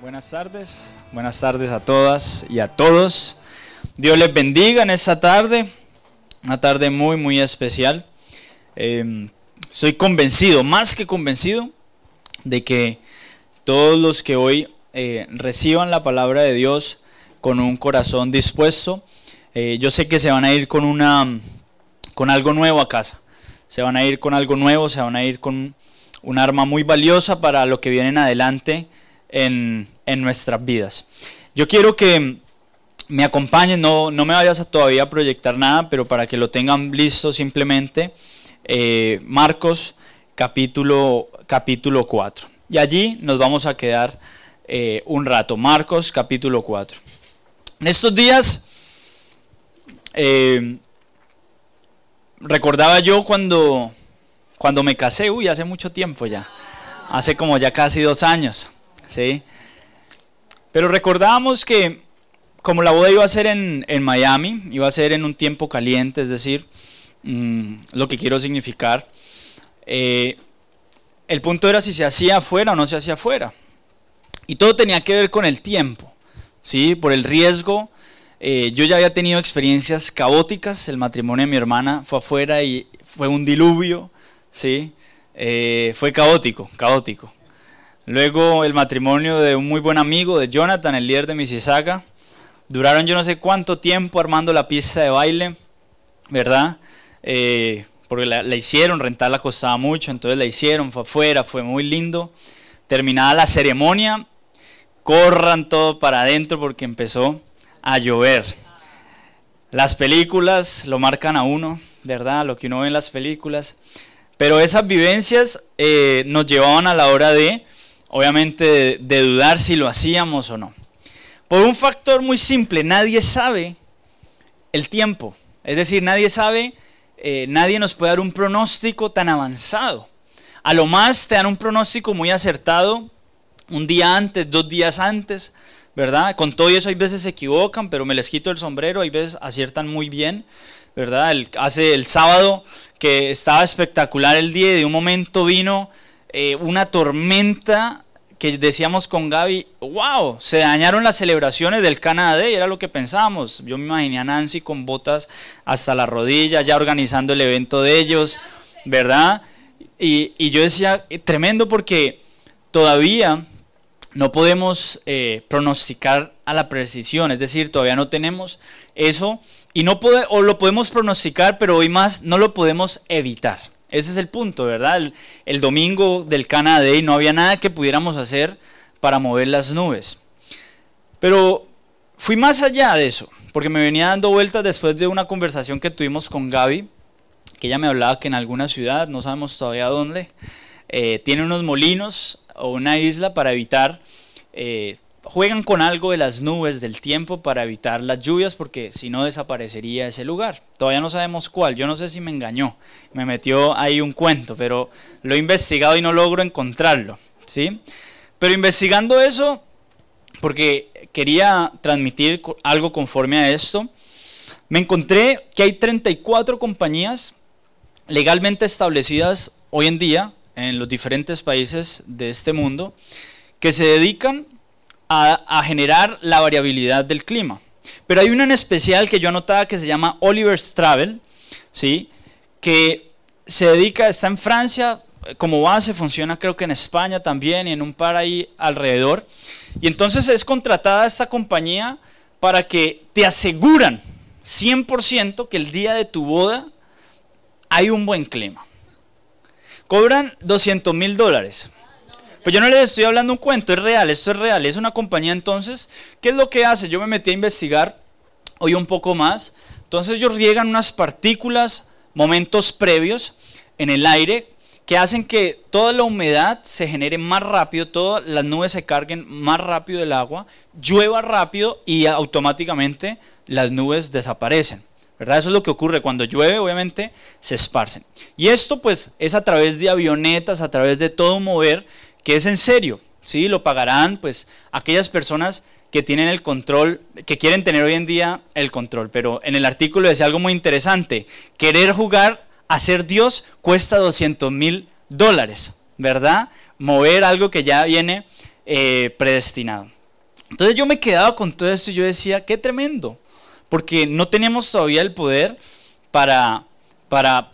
Buenas tardes a todas y a todos. Dios les bendiga en esta tarde, una tarde muy especial. Soy convencido, más que convencido, de que todos los que hoy reciban la palabra de Dios con un corazón dispuesto, yo sé que se van a ir con algo nuevo a casa. Se van a ir con algo nuevo, se van a ir con un arma muy valiosa para lo que viene en adelante en nuestras vidas. Yo quiero que me acompañen, no me vayas a todavía proyectar nada, pero para que lo tengan listo simplemente, Marcos capítulo 4. Y allí nos vamos a quedar un rato. Marcos capítulo 4. En estos días recordaba yo cuando me casé, hace mucho tiempo ya, hace como ya casi 2 años, ¿sí? Pero recordábamos que como la boda iba a ser en Miami, iba a ser en un tiempo caliente, es decir, lo que quiero significar, el punto era si se hacía afuera o no se hacía afuera. Y todo tenía que ver con el tiempo, ¿sí? Por el riesgo. Yo ya había tenido experiencias caóticas, el matrimonio de mi hermana fue afuera y fue un diluvio, ¿sí? Fue caótico. Luego el matrimonio de un muy buen amigo de Jonathan, el líder de Mississauga, duraron yo no sé cuánto tiempo armando la pista de baile, ¿verdad? Porque la hicieron, rentarla costaba mucho, entonces la hicieron, fue afuera, fue muy lindo. Terminada la ceremonia, corran todo para adentro porque empezó a llover. Las películas lo marcan a uno, ¿verdad? Lo que uno ve en las películas. Pero esas vivencias nos llevaban a la hora de, obviamente, de dudar si lo hacíamos o no. Por un factor muy simple, nadie sabe el tiempo. Es decir, nadie sabe, nadie nos puede dar un pronóstico tan avanzado. A lo más te dan un pronóstico muy acertado, un día antes, 2 días antes, ¿verdad? Con todo eso hay veces se equivocan, pero me les quito el sombrero, hay veces aciertan muy bien, ¿verdad? Hace el sábado que estaba espectacular el día y de un momento vino una tormenta que decíamos con Gaby, wow, se dañaron las celebraciones del Canada Day, era lo que pensábamos. Yo me imaginé a Nancy con botas hasta la rodilla, ya organizando el evento de ellos, ¿verdad? Y yo decía, tremendo, porque todavía no podemos pronosticar a la precisión, es decir, todavía no tenemos eso, o lo podemos pronosticar, pero hoy más no lo podemos evitar. Ese es el punto, ¿verdad? El domingo del Canada Day no había nada que pudiéramos hacer para mover las nubes. Pero fui más allá de eso, porque me venía dando vueltas después de una conversación que tuvimos con Gaby, que ella me hablaba que en alguna ciudad, no sabemos todavía dónde, tiene unos molinos o una isla para evitar, juegan con algo de las nubes del tiempo para evitar las lluvias, porque si no desaparecería ese lugar. Todavía no sabemos cuál, yo no sé si me engañó, me metió ahí un cuento, pero lo he investigado y no logro encontrarlo, ¿sí? Pero investigando eso, porque quería transmitir algo conforme a esto, me encontré que hay 34 compañías legalmente establecidas hoy en día en los diferentes países de este mundo que se dedican a generar la variabilidad del clima. Pero hay una en especial que yo anotaba que se llama Oliver's Travel, ¿sí? Que se dedica, está en Francia como base, funciona creo que en España también y en un par ahí alrededor. Y entonces es contratada esta compañía para que te aseguran 100% que el día de tu boda hay un buen clima. Cobran $200,000. Pues yo no les estoy hablando un cuento, es real, esto es real, es una compañía. Entonces, ¿qué es lo que hace? Yo me metí a investigar hoy un poco más. Entonces ellos riegan unas partículas, momentos previos en el aire, que hacen que toda la humedad se genere más rápido, todas las nubes se carguen más rápido del agua, llueva rápido y automáticamente las nubes desaparecen, ¿verdad? Eso es lo que ocurre cuando llueve, obviamente se esparcen. Y esto pues es a través de avionetas, a través de todo un mover, que es en serio, ¿sí? Lo pagarán pues aquellas personas que tienen el control, que quieren tener hoy en día el control. Pero en el artículo decía algo muy interesante: querer jugar a ser Dios cuesta $200,000, ¿verdad? Mover algo que ya viene predestinado. Entonces yo me quedaba con todo esto y yo decía, qué tremendo, porque no tenemos todavía el poder para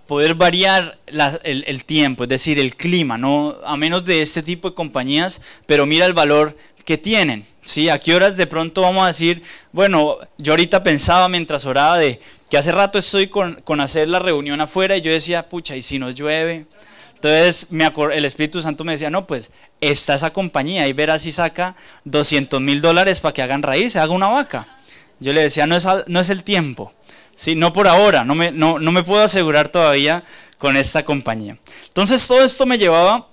poder variar el tiempo, es decir, el clima, no, a menos de este tipo de compañías, pero mira el valor que tienen, ¿sí? ¿A qué horas de pronto vamos a decir, bueno, yo ahorita pensaba mientras oraba de que hace rato estoy con hacer la reunión afuera y yo decía, pucha, ¿y si nos llueve? Entonces el Espíritu Santo me decía, no, pues está esa compañía y verás si saca $200,000 para que hagan raíces, haga una vaca. Yo le decía, no es el tiempo, ¿sí? No por ahora, no me puedo asegurar todavía con esta compañía. Entonces todo esto me llevaba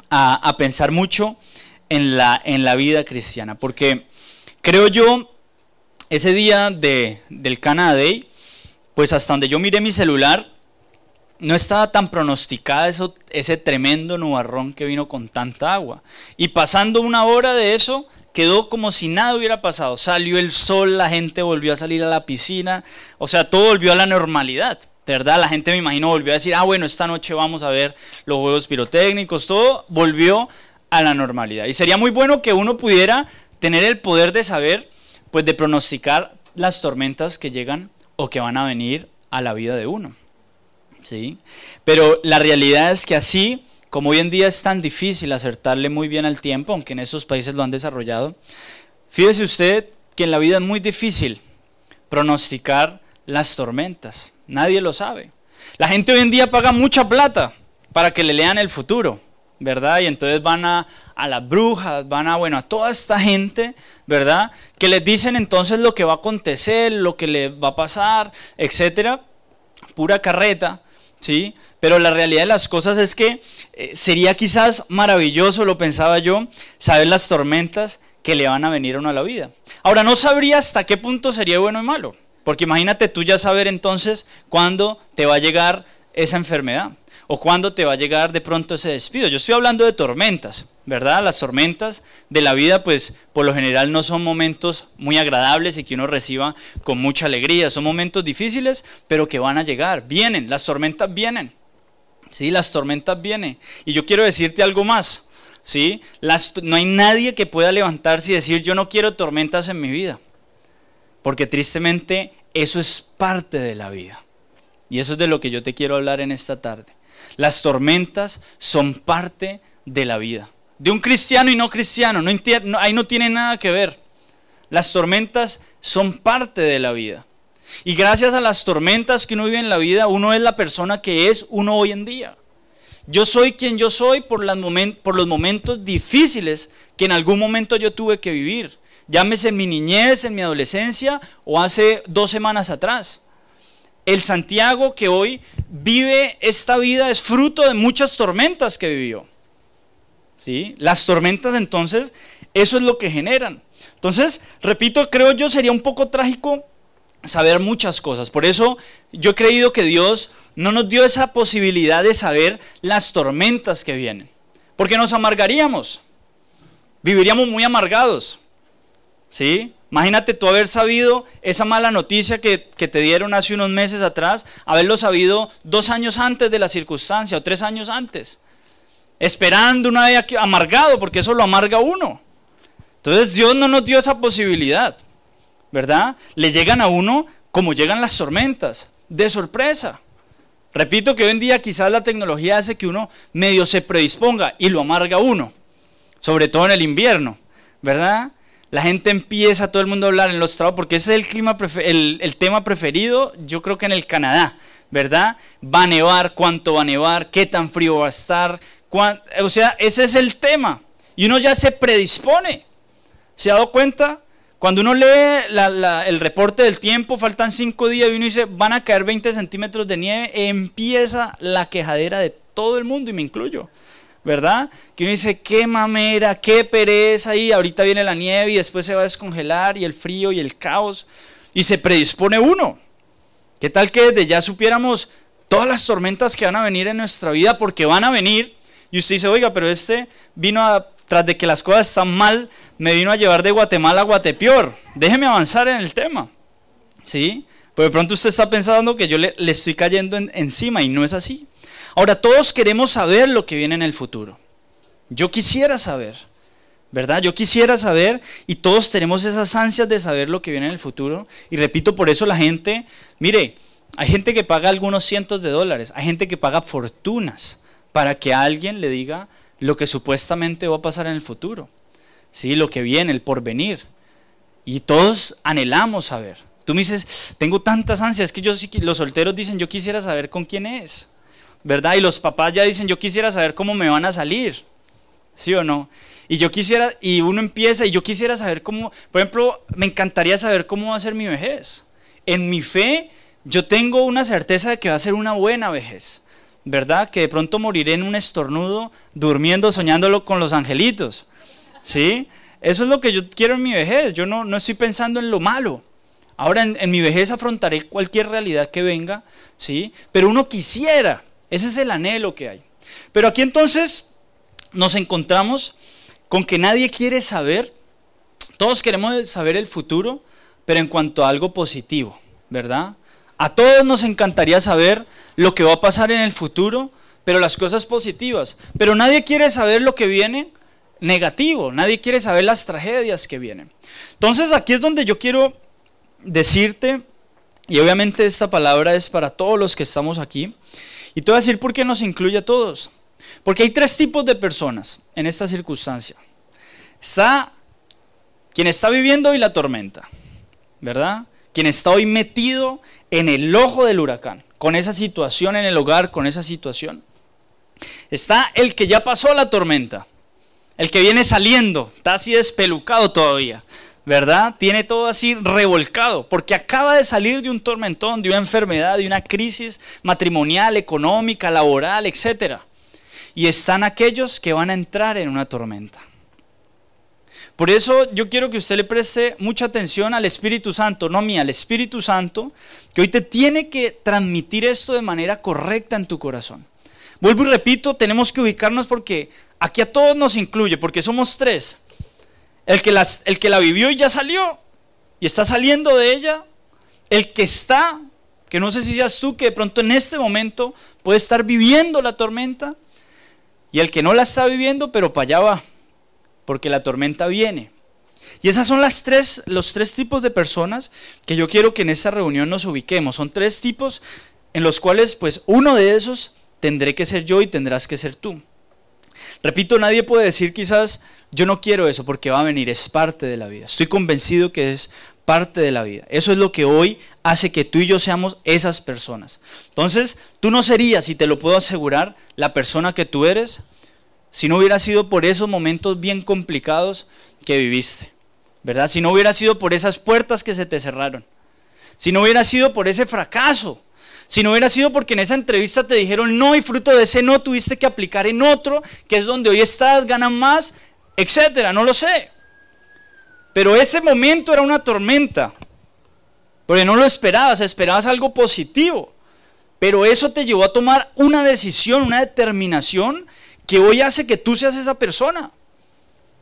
a pensar mucho en la vida cristiana, porque creo yo, ese día del Canada Day, pues hasta donde yo miré mi celular, no estaba tan pronosticada ese tremendo nubarrón que vino con tanta agua. Y pasando una hora de eso, quedó como si nada hubiera pasado. Salió el sol, la gente volvió a salir a la piscina, o sea, todo volvió a la normalidad, ¿verdad? La gente, me imagino, volvió a decir, bueno, esta noche vamos a ver los juegos pirotécnicos, todo volvió a la normalidad. Y sería muy bueno que uno pudiera tener el poder de saber, pues de pronosticar las tormentas que llegan o que van a venir a la vida de uno. ¿Sí? Pero la realidad es que así, como hoy en día es tan difícil acertarle muy bien al tiempo, aunque en esos países lo han desarrollado, fíjese usted que en la vida es muy difícil pronosticar las tormentas. Nadie lo sabe. La gente hoy en día paga mucha plata para que le lean el futuro, ¿verdad? Y entonces van a las brujas, van a toda esta gente, ¿verdad? Que les dicen entonces lo que va a acontecer, lo que le va a pasar, etcétera. Pura carreta. ¿Sí? Pero la realidad de las cosas es que sería quizás maravilloso, lo pensaba yo, saber las tormentas que le van a venir a uno a la vida. Ahora, no sabría hasta qué punto sería bueno y malo, porque imagínate tú ya saber entonces cuándo te va a llegar esa enfermedad o cuándo te va a llegar de pronto ese despido. Yo estoy hablando de tormentas, ¿verdad? Las tormentas de la vida, pues por lo general no son momentos muy agradables y que uno reciba con mucha alegría. Son momentos difíciles, pero que van a llegar. Vienen, las tormentas vienen. Sí, las tormentas vienen. Y yo quiero decirte algo más. ¿Sí? No hay nadie que pueda levantarse y decir, yo no quiero tormentas en mi vida. Porque tristemente eso es parte de la vida. Y eso es de lo que yo te quiero hablar en esta tarde. Las tormentas son parte de la vida. De un cristiano y no cristiano, ahí no tiene nada que ver. Las tormentas son parte de la vida. Y gracias a las tormentas que uno vive en la vida, uno es la persona que es uno hoy en día. Yo soy quien yo soy por los momentos difíciles que en algún momento yo tuve que vivir. Llámese en mi niñez, en mi adolescencia o hace 2 semanas atrás. El Santiago que hoy vive esta vida es fruto de muchas tormentas que vivió. ¿Sí? Las tormentas entonces, eso es lo que generan. Entonces, repito, creo yo sería un poco trágico saber muchas cosas. Por eso yo he creído que Dios no nos dio esa posibilidad de saber las tormentas que vienen. Porque nos amargaríamos. Viviríamos muy amargados. ¿Sí? Imagínate tú haber sabido esa mala noticia que te dieron hace unos meses atrás, haberlo sabido 2 años antes de la circunstancia o 3 años antes. Esperando una vida amargado, porque eso lo amarga a uno. Entonces Dios no nos dio esa posibilidad, ¿verdad? Le llegan a uno como llegan las tormentas, de sorpresa. Repito que hoy en día quizás la tecnología hace que uno medio se predisponga y lo amarga a uno, sobre todo en el invierno, ¿verdad? La gente empieza, todo el mundo a hablar en los trabajos, porque ese es el tema preferido, yo creo que en el Canadá, ¿verdad? Va a nevar, cuánto va a nevar, qué tan frío va a estar, o sea, ese es el tema. Y uno ya se predispone. ¿Se ha dado cuenta? Cuando uno lee el reporte del tiempo, faltan 5 días y uno dice, van a caer 20 centímetros de nieve, empieza la quejadera de todo el mundo y me incluyo. ¿Verdad? Que uno dice, qué mamera, qué pereza, y ahorita viene la nieve y después se va a descongelar y el frío y el caos, y se predispone uno. ¿Qué tal que desde ya supiéramos todas las tormentas que van a venir en nuestra vida? Porque van a venir, y usted dice, oiga, pero tras de que las cosas están mal, me vino a llevar de Guatemala a Guatepeor. Déjeme avanzar en el tema. ¿Sí? Pues de pronto usted está pensando que yo le estoy cayendo encima, y no es así. Ahora, todos queremos saber lo que viene en el futuro. Yo quisiera saber, ¿verdad? Yo quisiera saber, y todos tenemos esas ansias de saber lo que viene en el futuro. Y repito, por eso la gente, mire, hay gente que paga algunos cientos de dólares, hay gente que paga fortunas para que alguien le diga lo que supuestamente va a pasar en el futuro. Sí, lo que viene, el porvenir. Y todos anhelamos saber. Tú me dices, tengo tantas ansias, es que los solteros dicen, yo quisiera saber con quién es, ¿verdad? Y los papás ya dicen, yo quisiera saber cómo me van a salir, ¿sí o no? Y uno empieza, y yo quisiera saber cómo, por ejemplo, me encantaría saber cómo va a ser mi vejez. En mi fe, yo tengo una certeza de que va a ser una buena vejez, ¿verdad? Que de pronto moriré en un estornudo, durmiendo, soñándolo con los angelitos, ¿sí? Eso es lo que yo quiero en mi vejez, yo no estoy pensando en lo malo. Ahora en mi vejez afrontaré cualquier realidad que venga, ¿sí? Pero uno quisiera, ese es el anhelo que hay. Pero aquí entonces nos encontramos con que nadie quiere saber, todos queremos saber el futuro, pero en cuanto a algo positivo, ¿verdad? A todos nos encantaría saber lo que va a pasar en el futuro, pero las cosas positivas. Pero nadie quiere saber lo que viene negativo, nadie quiere saber las tragedias que vienen. Entonces aquí es donde yo quiero decirte, y obviamente esta palabra es para todos los que estamos aquí, y te voy a decir por qué nos incluye a todos. Porque hay tres tipos de personas en esta circunstancia. Está quien está viviendo hoy la tormenta, ¿verdad? Quien está hoy metido en el ojo del huracán, con esa situación en el hogar, con esa situación. Está el que ya pasó la tormenta, el que viene saliendo, está así despelucado todavía, ¿verdad? Tiene todo así revolcado, porque acaba de salir de un tormentón, de una enfermedad, de una crisis matrimonial, económica, laboral, etc. Y están aquellos que van a entrar en una tormenta. Por eso yo quiero que usted le preste mucha atención al Espíritu Santo, no a mí, al Espíritu Santo, que hoy te tiene que transmitir esto de manera correcta en tu corazón. Vuelvo y repito, tenemos que ubicarnos porque aquí a todos nos incluye, porque somos tres. El que la vivió y ya salió, y está saliendo de ella. El que está, que no sé si seas tú, que de pronto en este momento puede estar viviendo la tormenta. Y el que no la está viviendo, pero para allá va, porque la tormenta viene. Y esas son los tres tipos de personas que yo quiero que en esta reunión nos ubiquemos. Son tres tipos en los cuales, pues, uno de esos tendré que ser yo y tendrás que ser tú. Repito, nadie puede decir quizás, yo no quiero eso porque va a venir, es parte de la vida. Estoy convencido que es parte de la vida. Eso es lo que hoy hace que tú y yo seamos esas personas. Entonces, tú no serías, y te lo puedo asegurar, la persona que tú eres si no hubiera sido por esos momentos bien complicados que viviste, ¿verdad? Si no hubiera sido por esas puertas que se te cerraron, si no hubiera sido por ese fracaso, si no hubiera sido porque en esa entrevista te dijeron no y fruto de ese no tuviste que aplicar en otro, que es donde hoy estás, ganan más, etcétera, no lo sé. Pero ese momento era una tormenta, porque no lo esperabas algo positivo. Pero eso te llevó a tomar una decisión, una determinación que hoy hace que tú seas esa persona.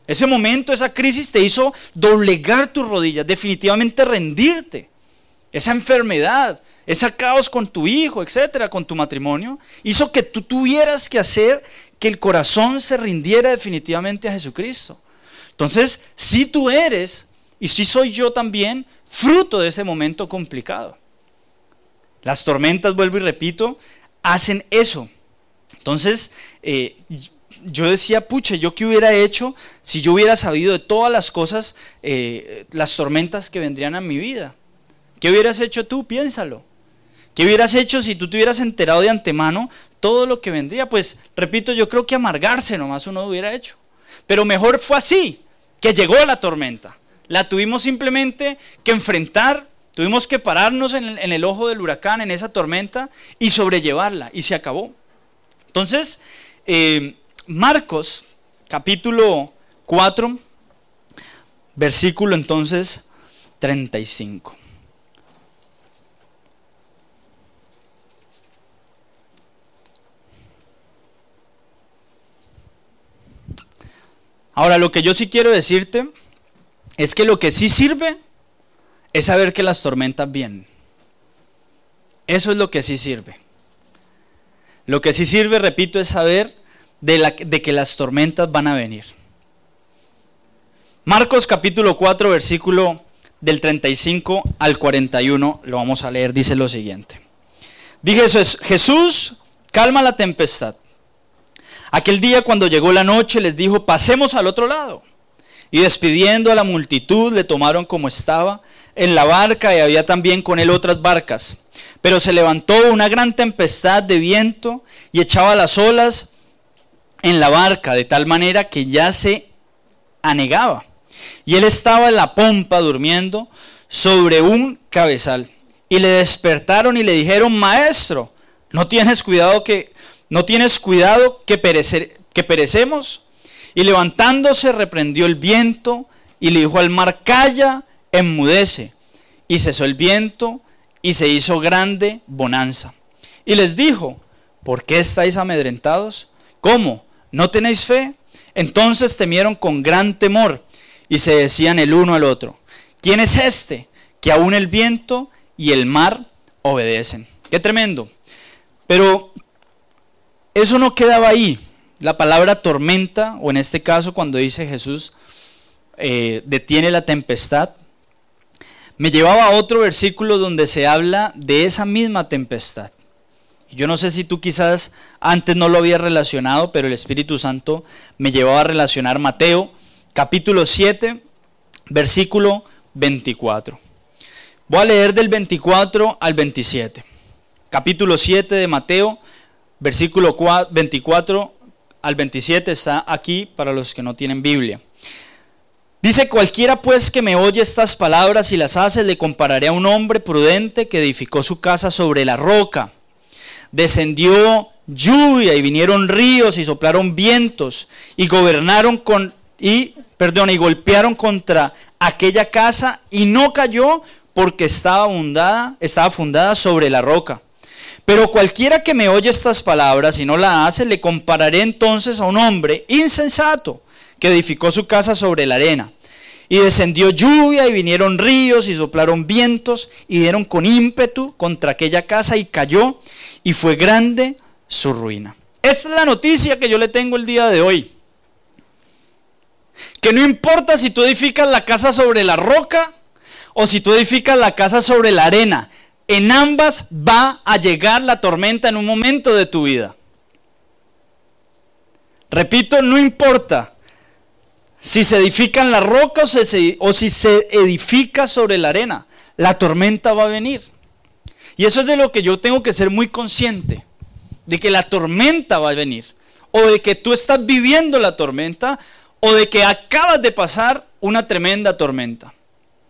Ese momento, esa crisis te hizo doblegar tus rodillas, definitivamente rendirte. Esa enfermedad, ese caos con tu hijo, etcétera, con tu matrimonio, hizo que tú tuvieras que hacer que el corazón se rindiera definitivamente a Jesucristo. Entonces, si tú eres, y si soy yo también, fruto de ese momento complicado. Las tormentas, vuelvo y repito, hacen eso. Entonces, yo decía, pucha, ¿yo qué hubiera hecho si yo hubiera sabido de todas las cosas, las tormentas que vendrían a mi vida? ¿Qué hubieras hecho tú? Piénsalo. ¿Qué hubieras hecho si tú te hubieras enterado de antemano todo lo que vendría? Pues, repito, yo creo que amargarse nomás uno hubiera hecho. Pero mejor fue así, que llegó la tormenta. La tuvimos simplemente que enfrentar, tuvimos que pararnos en el ojo del huracán, en esa tormenta, y sobrellevarla, y se acabó. Entonces, Marcos, capítulo 4, versículo entonces 35. Ahora, lo que yo sí quiero decirte es que lo que sí sirve es saber que las tormentas vienen. Eso es lo que sí sirve. Lo que sí sirve, repito, es saber de que las tormentas van a venir. Marcos capítulo 4, versículo del 35 al 41, lo vamos a leer, dice lo siguiente. Dije, Jesús calma la tempestad. Aquel día cuando llegó la noche les dijo, pasemos al otro lado. Y despidiendo a la multitud le tomaron como estaba en la barca y había también con él otras barcas. Pero se levantó una gran tempestad de viento y echaba las olas en la barca de tal manera que ya se anegaba. Y él estaba en la pompa durmiendo sobre un cabezal. Y le despertaron y le dijeron, maestro, ¿no tienes cuidado que perecemos? Y levantándose reprendió el viento y le dijo al mar, calla, enmudece. Y cesó el viento y se hizo grande bonanza. Y les dijo, ¿por qué estáis amedrentados? ¿Cómo? ¿No tenéis fe? Entonces temieron con gran temor y se decían el uno al otro, ¿quién es este que aún el viento y el mar obedecen? Qué tremendo. Pero eso no quedaba ahí. La palabra tormenta, o en este caso cuando dice Jesús detiene la tempestad, me llevaba a otro versículo donde se habla de esa misma tempestad. Yo no sé si tú quizás antes no lo habías relacionado, pero el Espíritu Santo me llevaba a relacionar Mateo capítulo 7, versículo 24. Voy a leer del 24 al 27. Capítulo 7 de Mateo, versículo 24 al 27 está aquí para los que no tienen Biblia. Dice, cualquiera pues que me oye estas palabras y las hace, le compararé a un hombre prudente que edificó su casa sobre la roca. Descendió lluvia y vinieron ríos y soplaron vientos y y golpearon contra aquella casa y no cayó porque estaba fundada sobre la roca. Pero cualquiera que me oye estas palabras y no la hace, le compararé entonces a un hombre insensato que edificó su casa sobre la arena. Y descendió lluvia y vinieron ríos y soplaron vientos y dieron con ímpetu contra aquella casa y cayó y fue grande su ruina. Esta es la noticia que yo le tengo el día de hoy. Que no importa si tú edificas la casa sobre la roca o si tú edificas la casa sobre la arena, en ambas va a llegar la tormenta en un momento de tu vida. Repito, no importa si se edifica en la roca o si se edifica sobre la arena, la tormenta va a venir. Y eso es de lo que yo tengo que ser muy consciente, de que la tormenta va a venir, o de que tú estás viviendo la tormenta, o de que acabas de pasar una tremenda tormenta,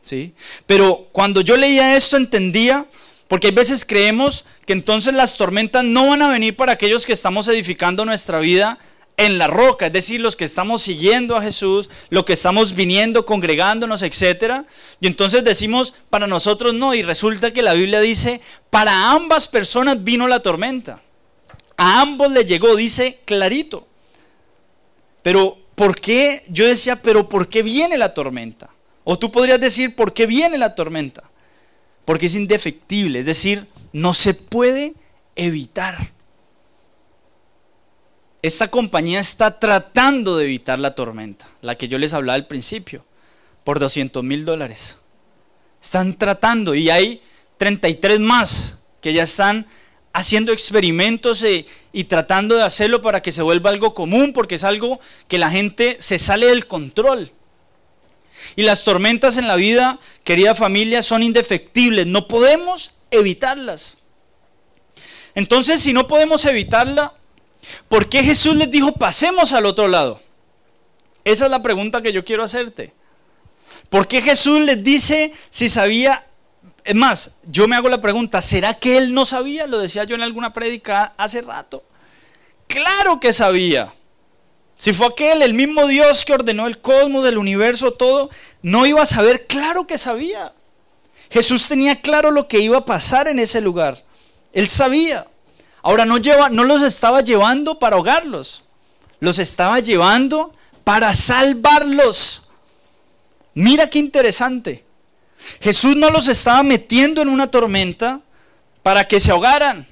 ¿sí? Pero cuando yo leía esto entendía, porque hay veces creemos que entonces las tormentas no van a venir para aquellos que estamos edificando nuestra vida en la roca, es decir, los que estamos siguiendo a Jesús, los que estamos viniendo, congregándonos, etcétera. Y entonces decimos, para nosotros no, y resulta que la Biblia dice, para ambas personas vino la tormenta. A ambos les llegó, dice clarito. Pero, ¿por qué? Yo decía, pero ¿por qué viene la tormenta? O tú podrías decir, ¿por qué viene la tormenta? Porque es indefectible, es decir, no se puede evitar. Esta compañía está tratando de evitar la tormenta, la que yo les hablaba al principio, por $200,000. Están tratando y hay 33 más que ya están haciendo experimentos y tratando de hacerlo para que se vuelva algo común, porque es algo que la gente se sale del control. Y las tormentas en la vida, querida familia, son indefectibles, no podemos evitarlas. Entonces, si no podemos evitarla, ¿por qué Jesús les dijo pasemos al otro lado? Esa es la pregunta que yo quiero hacerte. ¿Por qué Jesús les dice si sabía? Es más, yo me hago la pregunta, ¿será que él no sabía? Lo decía yo en alguna prédica hace rato. Claro que sabía. Si fue aquel, el mismo Dios que ordenó el cosmos, el universo, todo, no iba a saber. Claro que sabía. Jesús tenía claro lo que iba a pasar en ese lugar. Él sabía. Ahora no los estaba llevando para ahogarlos, los estaba llevando para salvarlos. Mira qué interesante. Jesús no los estaba metiendo en una tormenta para que se ahogaran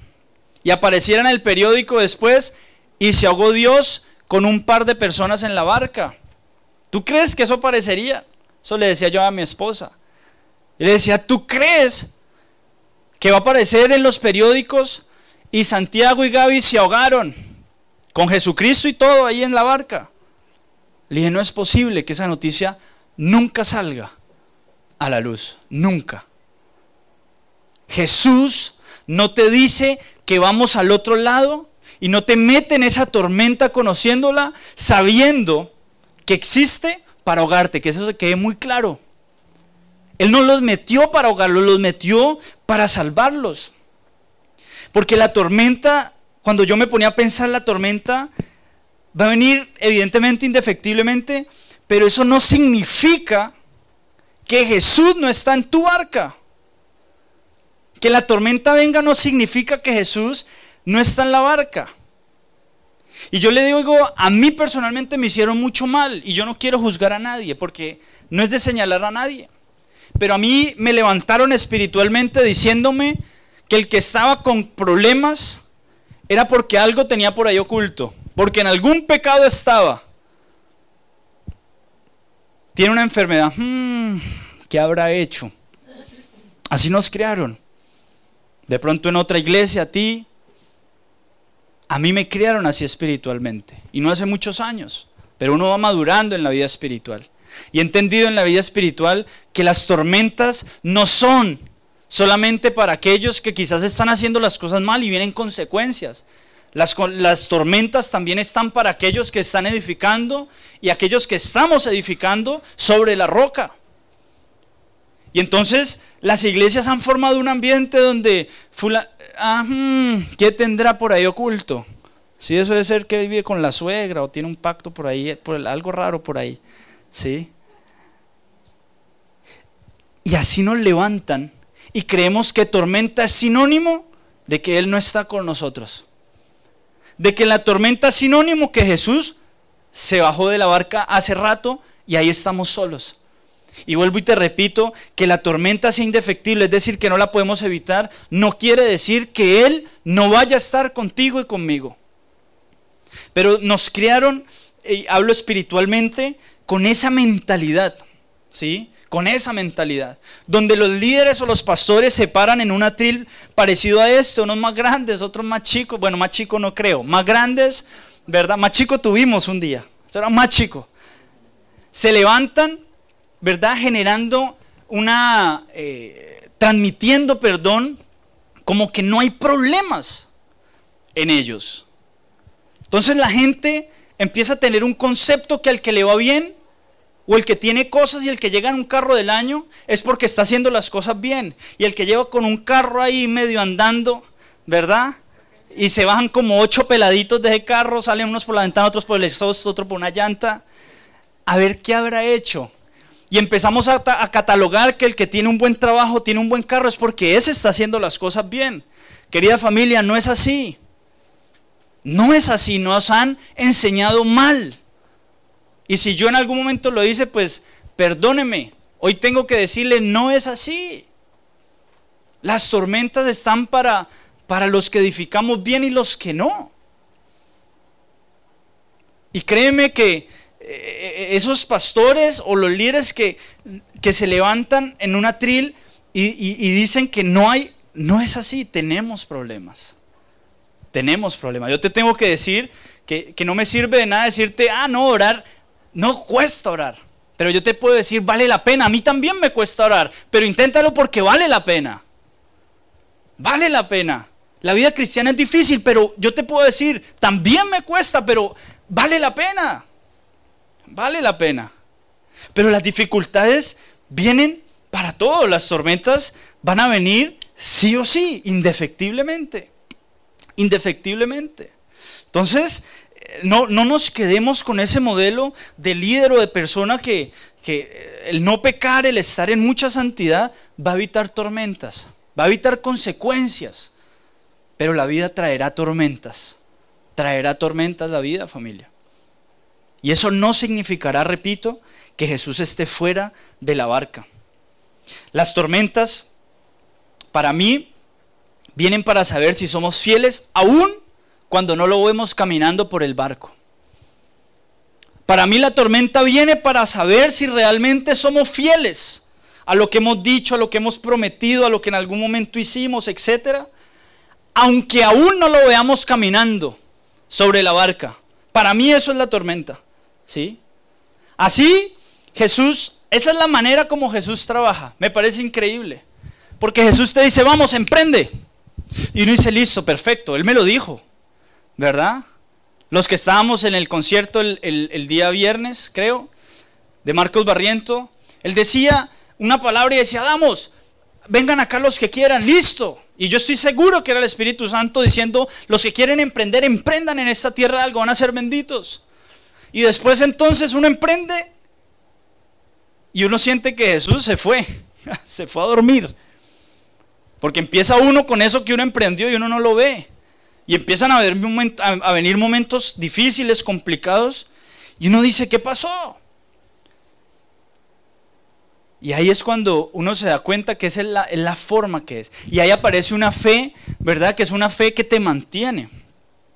y aparecieran en el periódico después y se ahogó Dios con un par de personas en la barca. ¿Tú crees que eso aparecería? Eso le decía yo a mi esposa. Y le decía, ¿tú crees que va a aparecer en los periódicos y Santiago y Gaby se ahogaron con Jesucristo y todo ahí en la barca? Le dije, no es posible que esa noticia nunca salga a la luz, nunca. Jesús no te dice que vamos al otro lado y no te mete en esa tormenta conociéndola, sabiendo que existe para ahogarte, que eso se quede muy claro. Él no los metió para ahogarlos, los metió para salvarlos. Porque la tormenta, cuando yo me ponía a pensar, la tormenta va a venir evidentemente, indefectiblemente, pero eso no significa que Jesús no está en tu barca. Que la tormenta venga no significa que Jesús no está en la barca. Y yo le digo, a mí personalmente me hicieron mucho mal y yo no quiero juzgar a nadie porque no es de señalar a nadie. Pero a mí me levantaron espiritualmente diciéndome que el que estaba con problemas era porque algo tenía por ahí oculto, porque en algún pecado estaba. Tiene una enfermedad, ¿qué habrá hecho? Así nos criaron. De pronto en otra iglesia, a mí me criaron así espiritualmente. Y no hace muchos años, pero uno va madurando en la vida espiritual. Y he entendido en la vida espiritual que las tormentas no son solamente para aquellos que quizás están haciendo las cosas mal y vienen consecuencias. Las tormentas también están para aquellos que están edificando y aquellos que estamos edificando sobre la roca. Y entonces las iglesias han formado un ambiente donde ¿qué tendrá por ahí oculto? Sí, eso debe ser que vive con la suegra o tiene un pacto por ahí, algo raro por ahí. ¿Sí? Y así nos levantan y creemos que tormenta es sinónimo de que Él no está con nosotros. De que la tormenta es sinónimo que Jesús se bajó de la barca hace rato y ahí estamos solos. Y vuelvo y te repito, que la tormenta sea indefectible, es decir, que no la podemos evitar, no quiere decir que Él no vaya a estar contigo y conmigo. Pero nos criaron, y hablo espiritualmente, con esa mentalidad, ¿sí? Con esa mentalidad, donde los líderes o los pastores se paran en un atril parecido a este, unos más grandes, otros más chicos, bueno, más chicos no creo, más grandes, ¿verdad? Más chico tuvimos un día, eso era más chico. Se levantan, ¿verdad? Generando transmitiendo, perdón, como que no hay problemas en ellos. Entonces la gente empieza a tener un concepto que al que le va bien, o el que tiene cosas y el que llega en un carro del año, es porque está haciendo las cosas bien. Y el que lleva con un carro ahí medio andando, ¿verdad? Y se bajan como 8 peladitos de ese carro, salen unos por la ventana, otros por el exhausto, otro por una llanta. A ver qué habrá hecho. Y empezamos a catalogar que el que tiene un buen trabajo, tiene un buen carro, es porque ese está haciendo las cosas bien. Querida familia, no es así. No es así, nos han enseñado mal. Y si yo en algún momento lo hice, pues perdóneme. Hoy tengo que decirle, no es así. Las tormentas están para los que edificamos bien y los que no. Y créeme que esos pastores o los líderes que se levantan en un atril y dicen que no es así, tenemos problemas. Tenemos problemas. Yo te tengo que decir que no me sirve de nada decirte, no, orar, no cuesta orar. Pero yo te puedo decir, vale la pena. A mí también me cuesta orar, pero inténtalo porque vale la pena. Vale la pena. La vida cristiana es difícil, pero yo te puedo decir, también me cuesta, pero vale la pena. Vale la pena. Pero las dificultades vienen para todo. Las tormentas van a venir sí o sí, indefectiblemente. Indefectiblemente. Entonces, no nos quedemos con ese modelo de líder o de persona que el no pecar, el estar en mucha santidad, va a evitar tormentas, va a evitar consecuencias. Pero la vida traerá tormentas la vida, familia. Y eso no significará, repito, que Jesús esté fuera de la barca. Las tormentas, para mí, vienen para saber si somos fieles aún cuando no lo vemos caminando por el barco. Para mí la tormenta viene para saber si realmente somos fieles a lo que hemos dicho, a lo que hemos prometido, a lo que en algún momento hicimos, etc. Aunque aún no lo veamos caminando sobre la barca. Para mí eso es la tormenta, ¿sí? Así Jesús, esa es la manera como Jesús trabaja. Me parece increíble. Porque Jesús te dice, vamos, emprende. Y uno dice, listo, perfecto, Él me lo dijo, ¿verdad? Los que estábamos en el concierto el día viernes, creo, de Marcos Barriento, Él decía una palabra y decía, vamos, vengan acá los que quieran, listo. Y yo estoy seguro que era el Espíritu Santo diciendo, los que quieren emprender, emprendan en esta tierra algo, van a ser benditos. Y después entonces uno emprende y uno siente que Jesús se fue a dormir. Porque empieza uno con eso que uno emprendió y uno no lo ve. Y empiezan a venir momentos difíciles, complicados, y uno dice, ¿qué pasó? Y ahí es cuando uno se da cuenta que esa es la forma que es. Y ahí aparece una fe, ¿verdad? Que es una fe que te mantiene.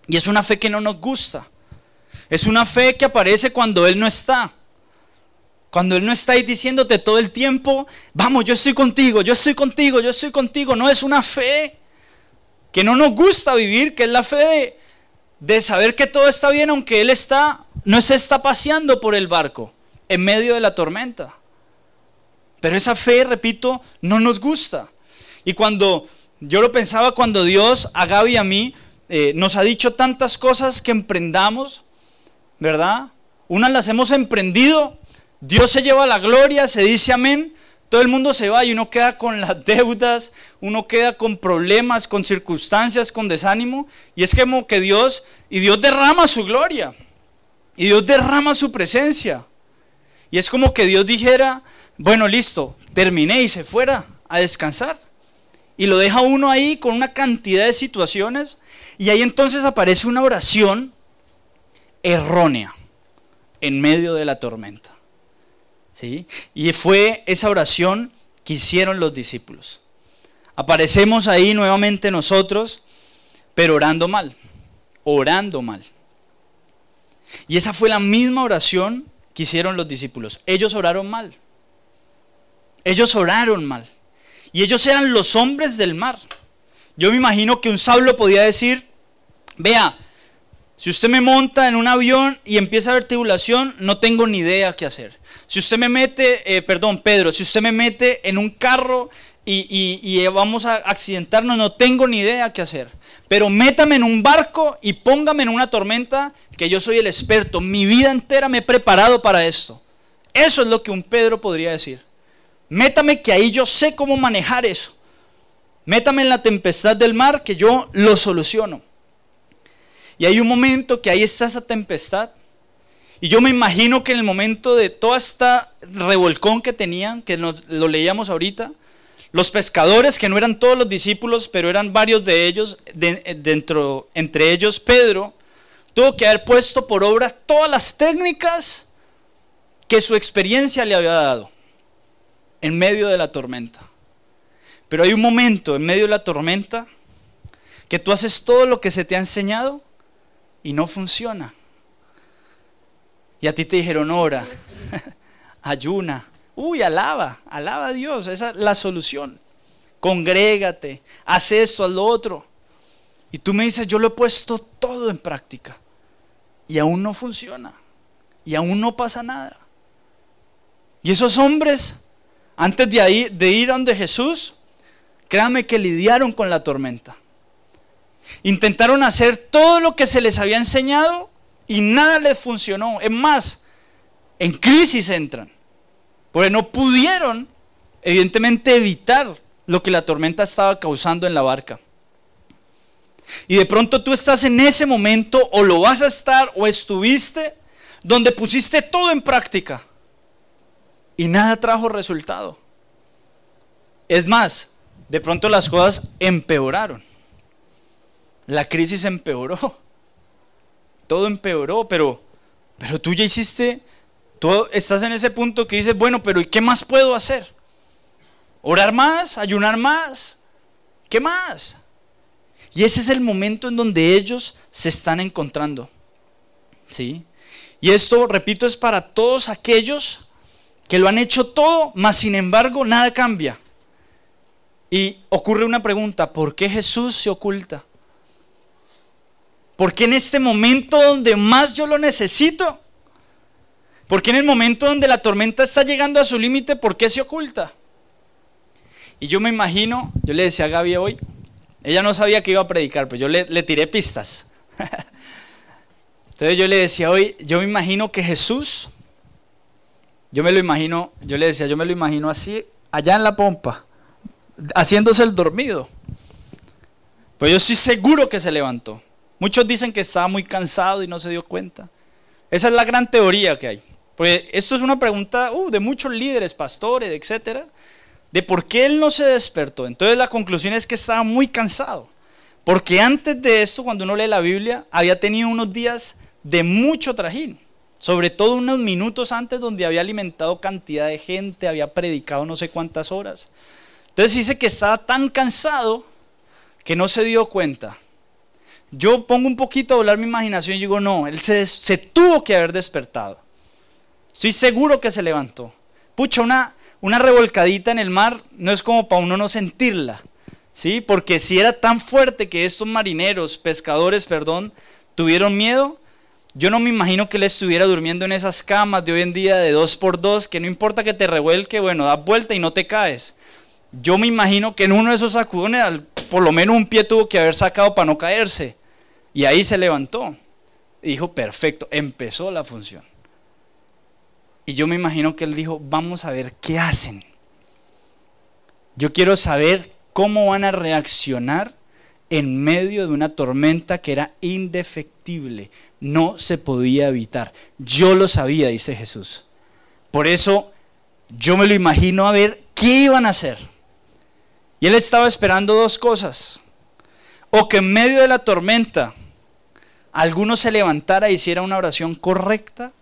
Y es una fe que no nos gusta. Es una fe que aparece cuando Él no está. Cuando Él no está ahí diciéndote todo el tiempo, vamos, yo estoy contigo, yo estoy contigo, yo estoy contigo. No, es una fe que no nos gusta vivir, que es la fe de saber que todo está bien, aunque Él no se está paseando por el barco en medio de la tormenta. Pero esa fe, repito, no nos gusta. Y cuando yo lo pensaba, cuando Dios a Gaby y a mí nos ha dicho tantas cosas que emprendamos, ¿verdad? Unas las hemos emprendido, Dios se lleva la gloria, se dice amén, todo el mundo se va y uno queda con las deudas, uno queda con problemas, con circunstancias, con desánimo. Y es como que Dios derrama su gloria, y Dios derrama su presencia. Y es como que Dios dijera, bueno, listo, terminé, y se fuera a descansar. Y lo deja uno ahí con una cantidad de situaciones, y ahí entonces aparece una oración errónea en medio de la tormenta. ¿Sí? Y fue esa oración que hicieron los discípulos. Aparecemos ahí nuevamente nosotros, pero orando mal. Orando mal. Y esa fue la misma oración que hicieron los discípulos. Ellos oraron mal. Ellos oraron mal. Y ellos eran los hombres del mar. Yo me imagino que un Saulo podía decir, vea, si usted me monta en un avión y empieza a haber tribulación, no tengo ni idea qué hacer. Si usted me mete, Pedro, si usted me mete en un carro y vamos a accidentarnos, no tengo ni idea qué hacer. Pero métame en un barco y póngame en una tormenta, que yo soy el experto. Mi vida entera me he preparado para esto. Eso es lo que un Pedro podría decir. Métame, que ahí yo sé cómo manejar eso. Métame en la tempestad del mar, que yo lo soluciono. Y hay un momento que ahí está esa tempestad. Y yo me imagino que en el momento de toda esta revolcón que tenían, que lo leíamos ahorita, los pescadores, que no eran todos los discípulos, pero eran varios de ellos, entre ellos Pedro, tuvo que haber puesto por obra todas las técnicas que su experiencia le había dado en medio de la tormenta. Pero hay un momento en medio de la tormenta que tú haces todo lo que se te ha enseñado y no funciona. Y a ti te dijeron, ora, ayuna, alaba a Dios, esa es la solución. Congrégate, haz esto, haz lo otro. Y tú me dices, yo lo he puesto todo en práctica y aún no funciona, y aún no pasa nada. Y esos hombres, antes de ir donde Jesús, créanme que lidiaron con la tormenta. Intentaron hacer todo lo que se les había enseñado y nada les funcionó. Es más, en crisis entran, porque no pudieron, evidentemente, evitar lo que la tormenta estaba causando en la barca. Y de pronto tú estás en ese momento, o lo vas a estar, o estuviste, donde pusiste todo en práctica y nada trajo resultado. Es más, de pronto las cosas empeoraron. La crisis empeoró. Todo empeoró, pero tú ya hiciste, tú estás en ese punto que dices, bueno, pero ¿y qué más puedo hacer? ¿Orar más? ¿Ayunar más? ¿Qué más? Y ese es el momento en donde ellos se están encontrando, ¿sí? Y esto, repito, es para todos aquellos que lo han hecho todo, mas sin embargo nada cambia. Y ocurre una pregunta: ¿por qué Jesús se oculta? ¿Por qué en este momento donde más yo lo necesito? ¿Por qué en el momento donde la tormenta está llegando a su límite, por qué se oculta? Y yo me imagino, yo le decía a Gaby hoy, ella no sabía que iba a predicar, pero yo le tiré pistas. Entonces yo le decía hoy, yo me imagino que Jesús, yo le decía, yo me lo imagino así, allá en la pompa, haciéndose el dormido. Pero yo estoy seguro que se levantó. Muchos dicen que estaba muy cansado y no se dio cuenta. Esa es la gran teoría que hay. Porque esto es una pregunta de muchos líderes, pastores, etcétera, de por qué él no se despertó. Entonces la conclusión es que estaba muy cansado. Porque antes de esto, cuando uno lee la Biblia, había tenido unos días de mucho trajín. Sobre todo unos minutos antes, donde había alimentado cantidad de gente, había predicado no sé cuántas horas. Entonces dice que estaba tan cansado que no se dio cuenta. Yo pongo un poquito a volar mi imaginación y digo, no, él se tuvo que haber despertado. Estoy seguro que se levantó. Pucha, una revolcadita en el mar no es como para uno no sentirla, ¿sí? Porque si era tan fuerte que estos marineros, pescadores, tuvieron miedo, yo no me imagino que él estuviera durmiendo en esas camas de hoy en día de 2x2, que no importa que te revuelque, bueno, das vuelta y no te caes. Yo me imagino que en uno de esos sacudones, por lo menos un pie tuvo que haber sacado para no caerse. Y ahí se levantó. Y dijo, perfecto, empezó la función. Y yo me imagino que él dijo, vamos a ver qué hacen. Yo quiero saber cómo van a reaccionar en medio de una tormenta que era indefectible. No se podía evitar. Yo lo sabía, dice Jesús. Por eso yo me lo imagino a ver qué iban a hacer. Y él estaba esperando dos cosas: o que en medio de la tormenta alguno se levantara e hiciera una oración correcta,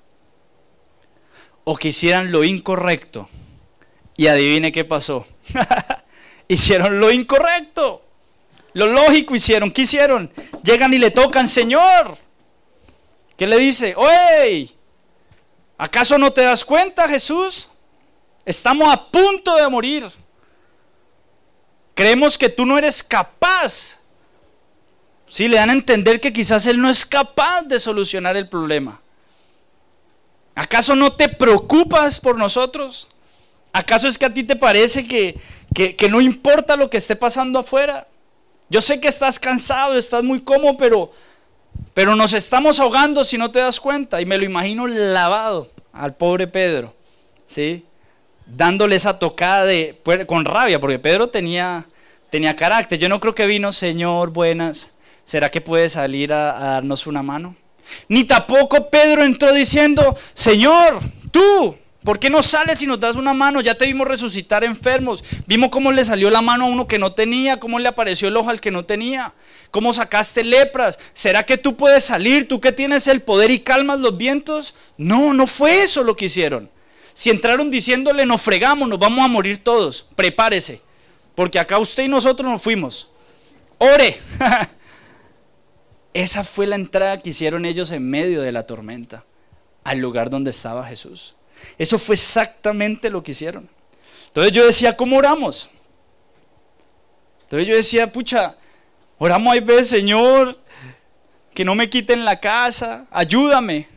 o que hicieran lo incorrecto. Y adivine qué pasó. Hicieron lo incorrecto. Lo lógico hicieron. ¿Qué hicieron? Llegan y le tocan, Señor. ¿Qué le dice? ¡Oye! ¿Acaso no te das cuenta, Jesús? Estamos a punto de morir. Creemos que tú no eres capaz. Sí, le dan a entender que quizás él no es capaz de solucionar el problema. ¿Acaso no te preocupas por nosotros? ¿Acaso es que a ti te parece que no importa lo que esté pasando afuera? Yo sé que estás cansado, estás muy cómodo, pero nos estamos ahogando si no te das cuenta. Y me lo imagino lavado al pobre Pedro, ¿sí? Dándole esa tocada con rabia, porque Pedro tenía carácter. Yo no creo que vino, Señor, buenas, ¿será que puede salir a darnos una mano? Ni tampoco Pedro entró diciendo, Señor, tú, ¿por qué no sales y nos das una mano? Ya te vimos resucitar enfermos, vimos cómo le salió la mano a uno que no tenía, cómo le apareció el ojo al que no tenía, cómo sacaste lepras. ¿Será que tú puedes salir, tú que tienes el poder y calmas los vientos? No, no fue eso lo que hicieron. Si entraron diciéndole, nos fregamos, nos vamos a morir todos, prepárese, porque acá usted y nosotros nos fuimos. Ore. Esa fue la entrada que hicieron ellos en medio de la tormenta, al lugar donde estaba Jesús. Eso fue exactamente lo que hicieron. Entonces yo decía, ¿cómo oramos? Entonces yo decía, pucha, oramos hay veces, Señor, que no me quiten la casa, ayúdame.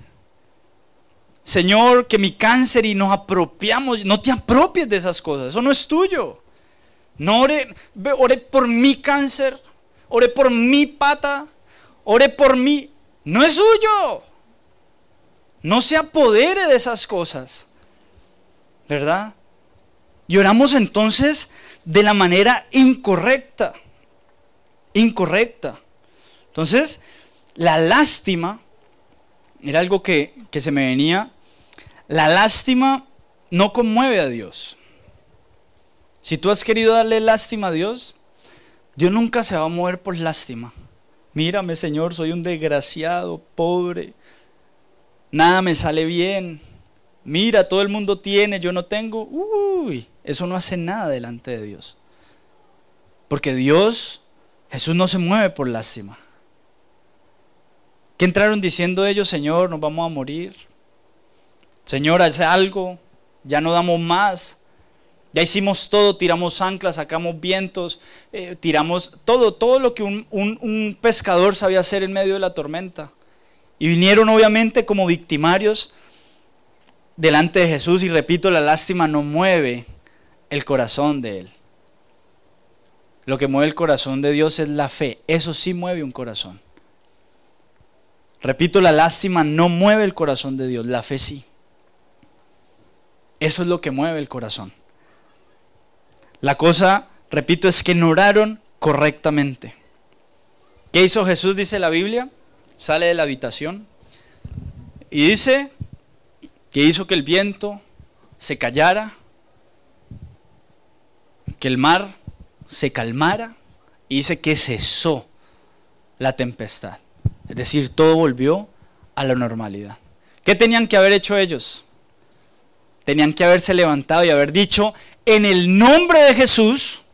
Señor, que mi cáncer, y nos apropiamos. No te apropies de esas cosas, eso no es tuyo. No ore por mi cáncer, ore por mi pata, ore por mí. No es suyo. No se apodere de esas cosas, ¿verdad? Y oramos entonces de la manera incorrecta. Incorrecta. Entonces, la lástima era algo que se me venía. La lástima no conmueve a Dios. Si tú has querido darle lástima a Dios, Dios nunca se va a mover por lástima. Mírame, Señor, soy un desgraciado, pobre. Nada me sale bien. Mira, todo el mundo tiene, yo no tengo. Uy, eso no hace nada delante de Dios. Porque Jesús no se mueve por lástima. ¿Qué entraron diciendo ellos? Señor, nos vamos a morir. Señor, haz algo, ya no damos más, ya hicimos todo, tiramos anclas, sacamos vientos, tiramos todo lo que un pescador sabía hacer en medio de la tormenta. Y vinieron obviamente como victimarios delante de Jesús, y repito, la lástima no mueve el corazón de Él. Lo que mueve el corazón de Dios es la fe, eso sí mueve un corazón. Repito, la lástima no mueve el corazón de Dios, la fe sí. Eso es lo que mueve el corazón. La cosa, repito, es que no oraron correctamente. ¿Qué hizo Jesús? Dice la Biblia, sale de la habitación y dice que hizo que el viento se callara, que el mar se calmara, y dice que cesó la tempestad. Es decir, todo volvió a la normalidad. ¿Qué tenían que haber hecho ellos? Tenían que haberse levantado y haber dicho, en el nombre de Jesús,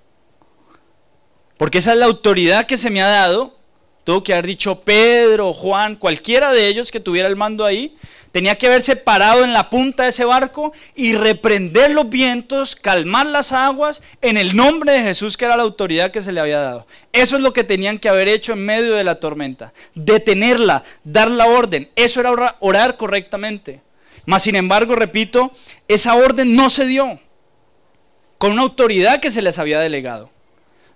porque esa es la autoridad que se me ha dado. Tuvo que haber dicho Pedro, Juan, cualquiera de ellos que tuviera el mando ahí, tenía que haberse parado en la punta de ese barco y reprender los vientos, calmar las aguas, en el nombre de Jesús, que era la autoridad que se le había dado. Eso es lo que tenían que haber hecho en medio de la tormenta, detenerla, dar la orden. Eso era orar correctamente. Mas sin embargo, repito, esa orden no se dio con una autoridad que se les había delegado.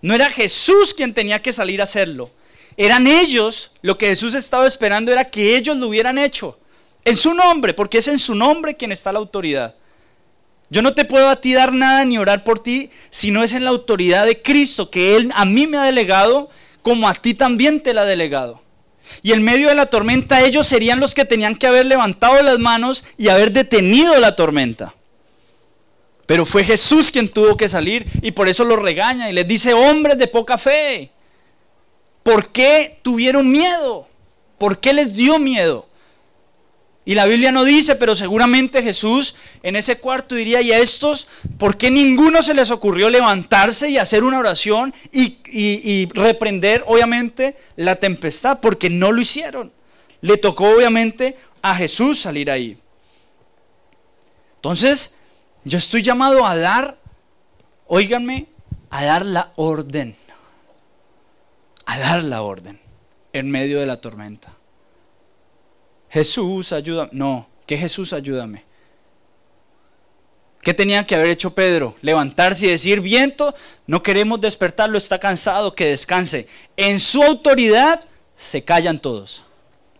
No era Jesús quien tenía que salir a hacerlo. Eran ellos. Lo que Jesús estaba esperando era que ellos lo hubieran hecho en su nombre, porque es en su nombre quien está la autoridad. Yo no te puedo a ti dar nada ni orar por ti si no es en la autoridad de Cristo, que Él a mí me ha delegado, como a ti también te la ha delegado. Y en medio de la tormenta ellos serían los que tenían que haber levantado las manos y haber detenido la tormenta. Pero fue Jesús quien tuvo que salir, y por eso los regaña y les dice: hombres de poca fe, ¿por qué tuvieron miedo? ¿Por qué les dio miedo? Y la Biblia no dice, pero seguramente Jesús en ese cuarto diría: ¿y a estos por qué ninguno se les ocurrió levantarse y hacer una oración y reprender obviamente la tempestad? Porque no lo hicieron. Le tocó obviamente a Jesús salir ahí. Entonces, yo estoy llamado a dar, óiganme, a dar la orden. A dar la orden en medio de la tormenta. Jesús, ayúdame. No, ¿qué Jesús, ayúdame? ¿Qué tenía que haber hecho Pedro? Levantarse y decir: viento, no queremos despertarlo, está cansado, que descanse. En su autoridad se callan todos.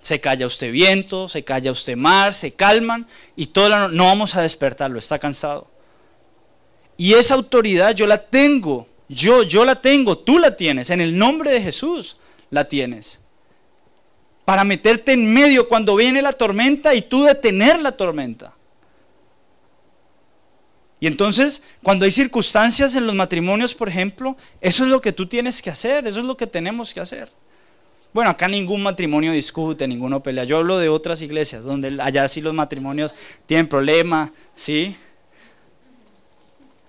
Se calla usted viento, se calla usted mar, se calman, y no vamos a despertarlo, está cansado. Y esa autoridad yo la tengo, yo la tengo, tú la tienes, en el nombre de Jesús la tienes. Para meterte en medio cuando viene la tormenta y tú detener la tormenta. Y entonces, cuando hay circunstancias en los matrimonios, por ejemplo, eso es lo que tú tienes que hacer, eso es lo que tenemos que hacer. Bueno, acá ningún matrimonio discute, ninguno pelea. Yo hablo de otras iglesias, donde allá sí los matrimonios tienen problemas, ¿sí?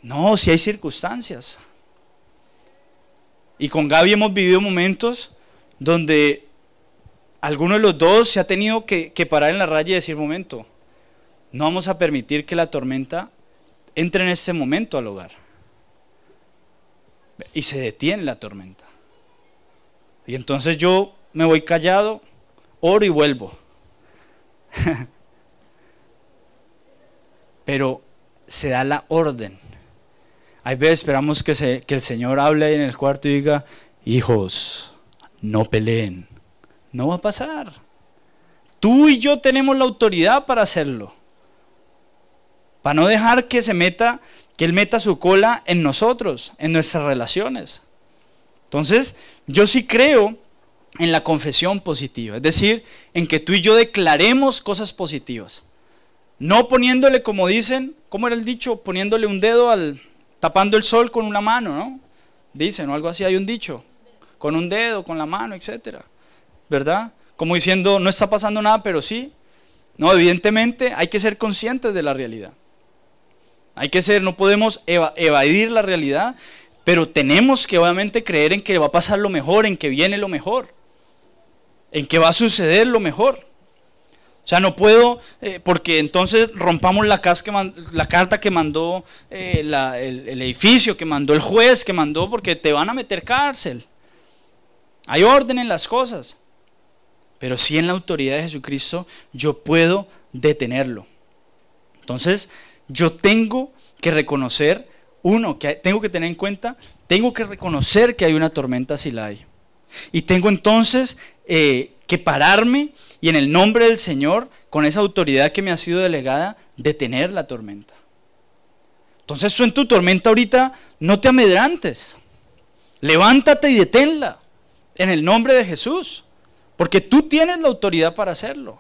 No, sí hay circunstancias. Y con Gaby hemos vivido momentos donde alguno de los dos se ha tenido que parar en la raya y decir: momento, no vamos a permitir que la tormenta entre en este momento al hogar. Y se detiene la tormenta. Y entonces yo me voy callado, oro y vuelvo. Pero se da la orden. Hay veces esperamos que el Señor hable en el cuarto y diga: hijos, no peleen. No va a pasar. Tú y yo tenemos la autoridad para hacerlo. Para no dejar que Él meta su cola en nosotros, en nuestras relaciones. Entonces, yo sí creo en la confesión positiva. Es decir, en que tú y yo declaremos cosas positivas. No poniéndole, como dicen, ¿cómo era el dicho? Poniéndole un dedo tapando el sol con una mano, ¿no? Dicen, o algo así, hay un dicho. Con un dedo, con la mano, etcétera. ¿Verdad? Como diciendo, no está pasando nada, pero sí. No, evidentemente hay que ser conscientes de la realidad. No podemos evadir la realidad, pero tenemos que obviamente creer en que va a pasar lo mejor, en que viene lo mejor, en que va a suceder lo mejor. sea, no puedo, porque entonces rompamos la carta que mandó, el edificio que mandó el juez, que mandó, porque te van a meter cárcel. Hay orden en las cosas. Pero sí, en la autoridad de Jesucristo yo puedo detenerlo. Entonces yo tengo que reconocer, que tengo que tener en cuenta, tengo que reconocer que hay una tormenta si la hay. Y tengo entonces que pararme y en el nombre del Señor, con esa autoridad que me ha sido delegada, detener la tormenta. Entonces tú en tu tormenta ahorita no te amedrantes. Levántate y deténla en el nombre de Jesús. Porque tú tienes la autoridad para hacerlo.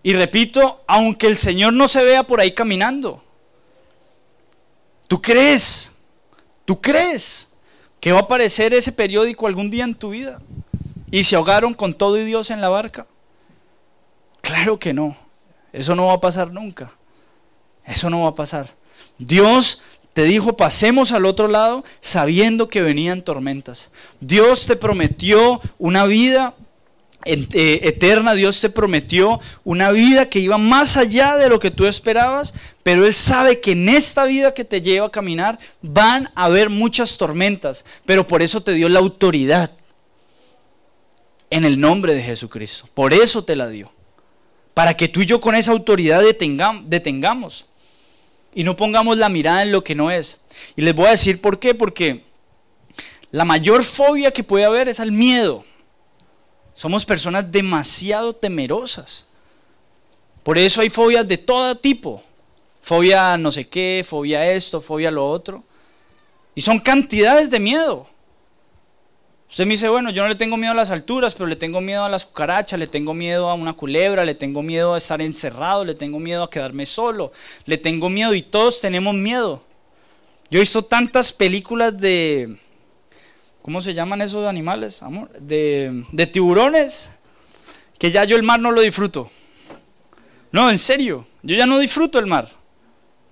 Y repito, aunque el Señor no se vea por ahí caminando, ¿tú crees que va a aparecer ese periódico algún día en tu vida? ¿Y se ahogaron con todo y Dios en la barca? Claro que no. Eso no va a pasar nunca. Eso no va a pasar. Dios te dijo, pasemos al otro lado sabiendo que venían tormentas. Dios te prometió una vida eterna. Dios te prometió una vida que iba más allá de lo que tú esperabas. Pero Él sabe que en esta vida que te lleva a caminar van a haber muchas tormentas. Pero por eso te dio la autoridad. En el nombre de Jesucristo. Por eso te la dio. Para que tú y yo con esa autoridad detengamos. Y no pongamos la mirada en lo que no es. Y les voy a decir por qué. Porque la mayor fobia que puede haber es al miedo. Somos personas demasiado temerosas. Por eso hay fobias de todo tipo. Fobia no sé qué, fobia esto, fobia lo otro. Y son cantidades de miedo. Usted me dice, bueno, yo no le tengo miedo a las alturas, pero le tengo miedo a las cucarachas, le tengo miedo a una culebra, le tengo miedo a estar encerrado, le tengo miedo a quedarme solo, le tengo miedo y todos tenemos miedo. Yo he visto tantas películas de, ¿cómo se llaman esos animales, amor? De tiburones, que ya yo el mar no lo disfruto. No, en serio, yo ya no disfruto el mar.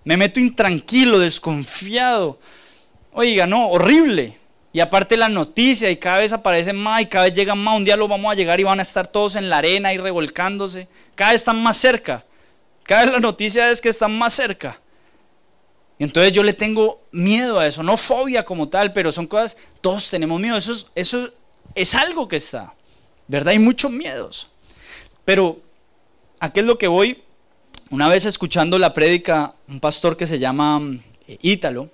Me meto intranquilo, desconfiado. Oiga, no, horrible. Y aparte la noticia, y cada vez aparecen más, y cada vez llegan más. Un día los vamos a llegar y van a estar todos en la arena y revolcándose. Cada vez están más cerca. Cada vez la noticia es que están más cerca. Y entonces yo le tengo miedo a eso. No fobia como tal, pero son cosas, todos tenemos miedo. Eso es algo que está, ¿verdad? Hay muchos miedos. Pero, ¿a qué es lo que voy? Una vez escuchando la prédica, un pastor que se llama Ítalo,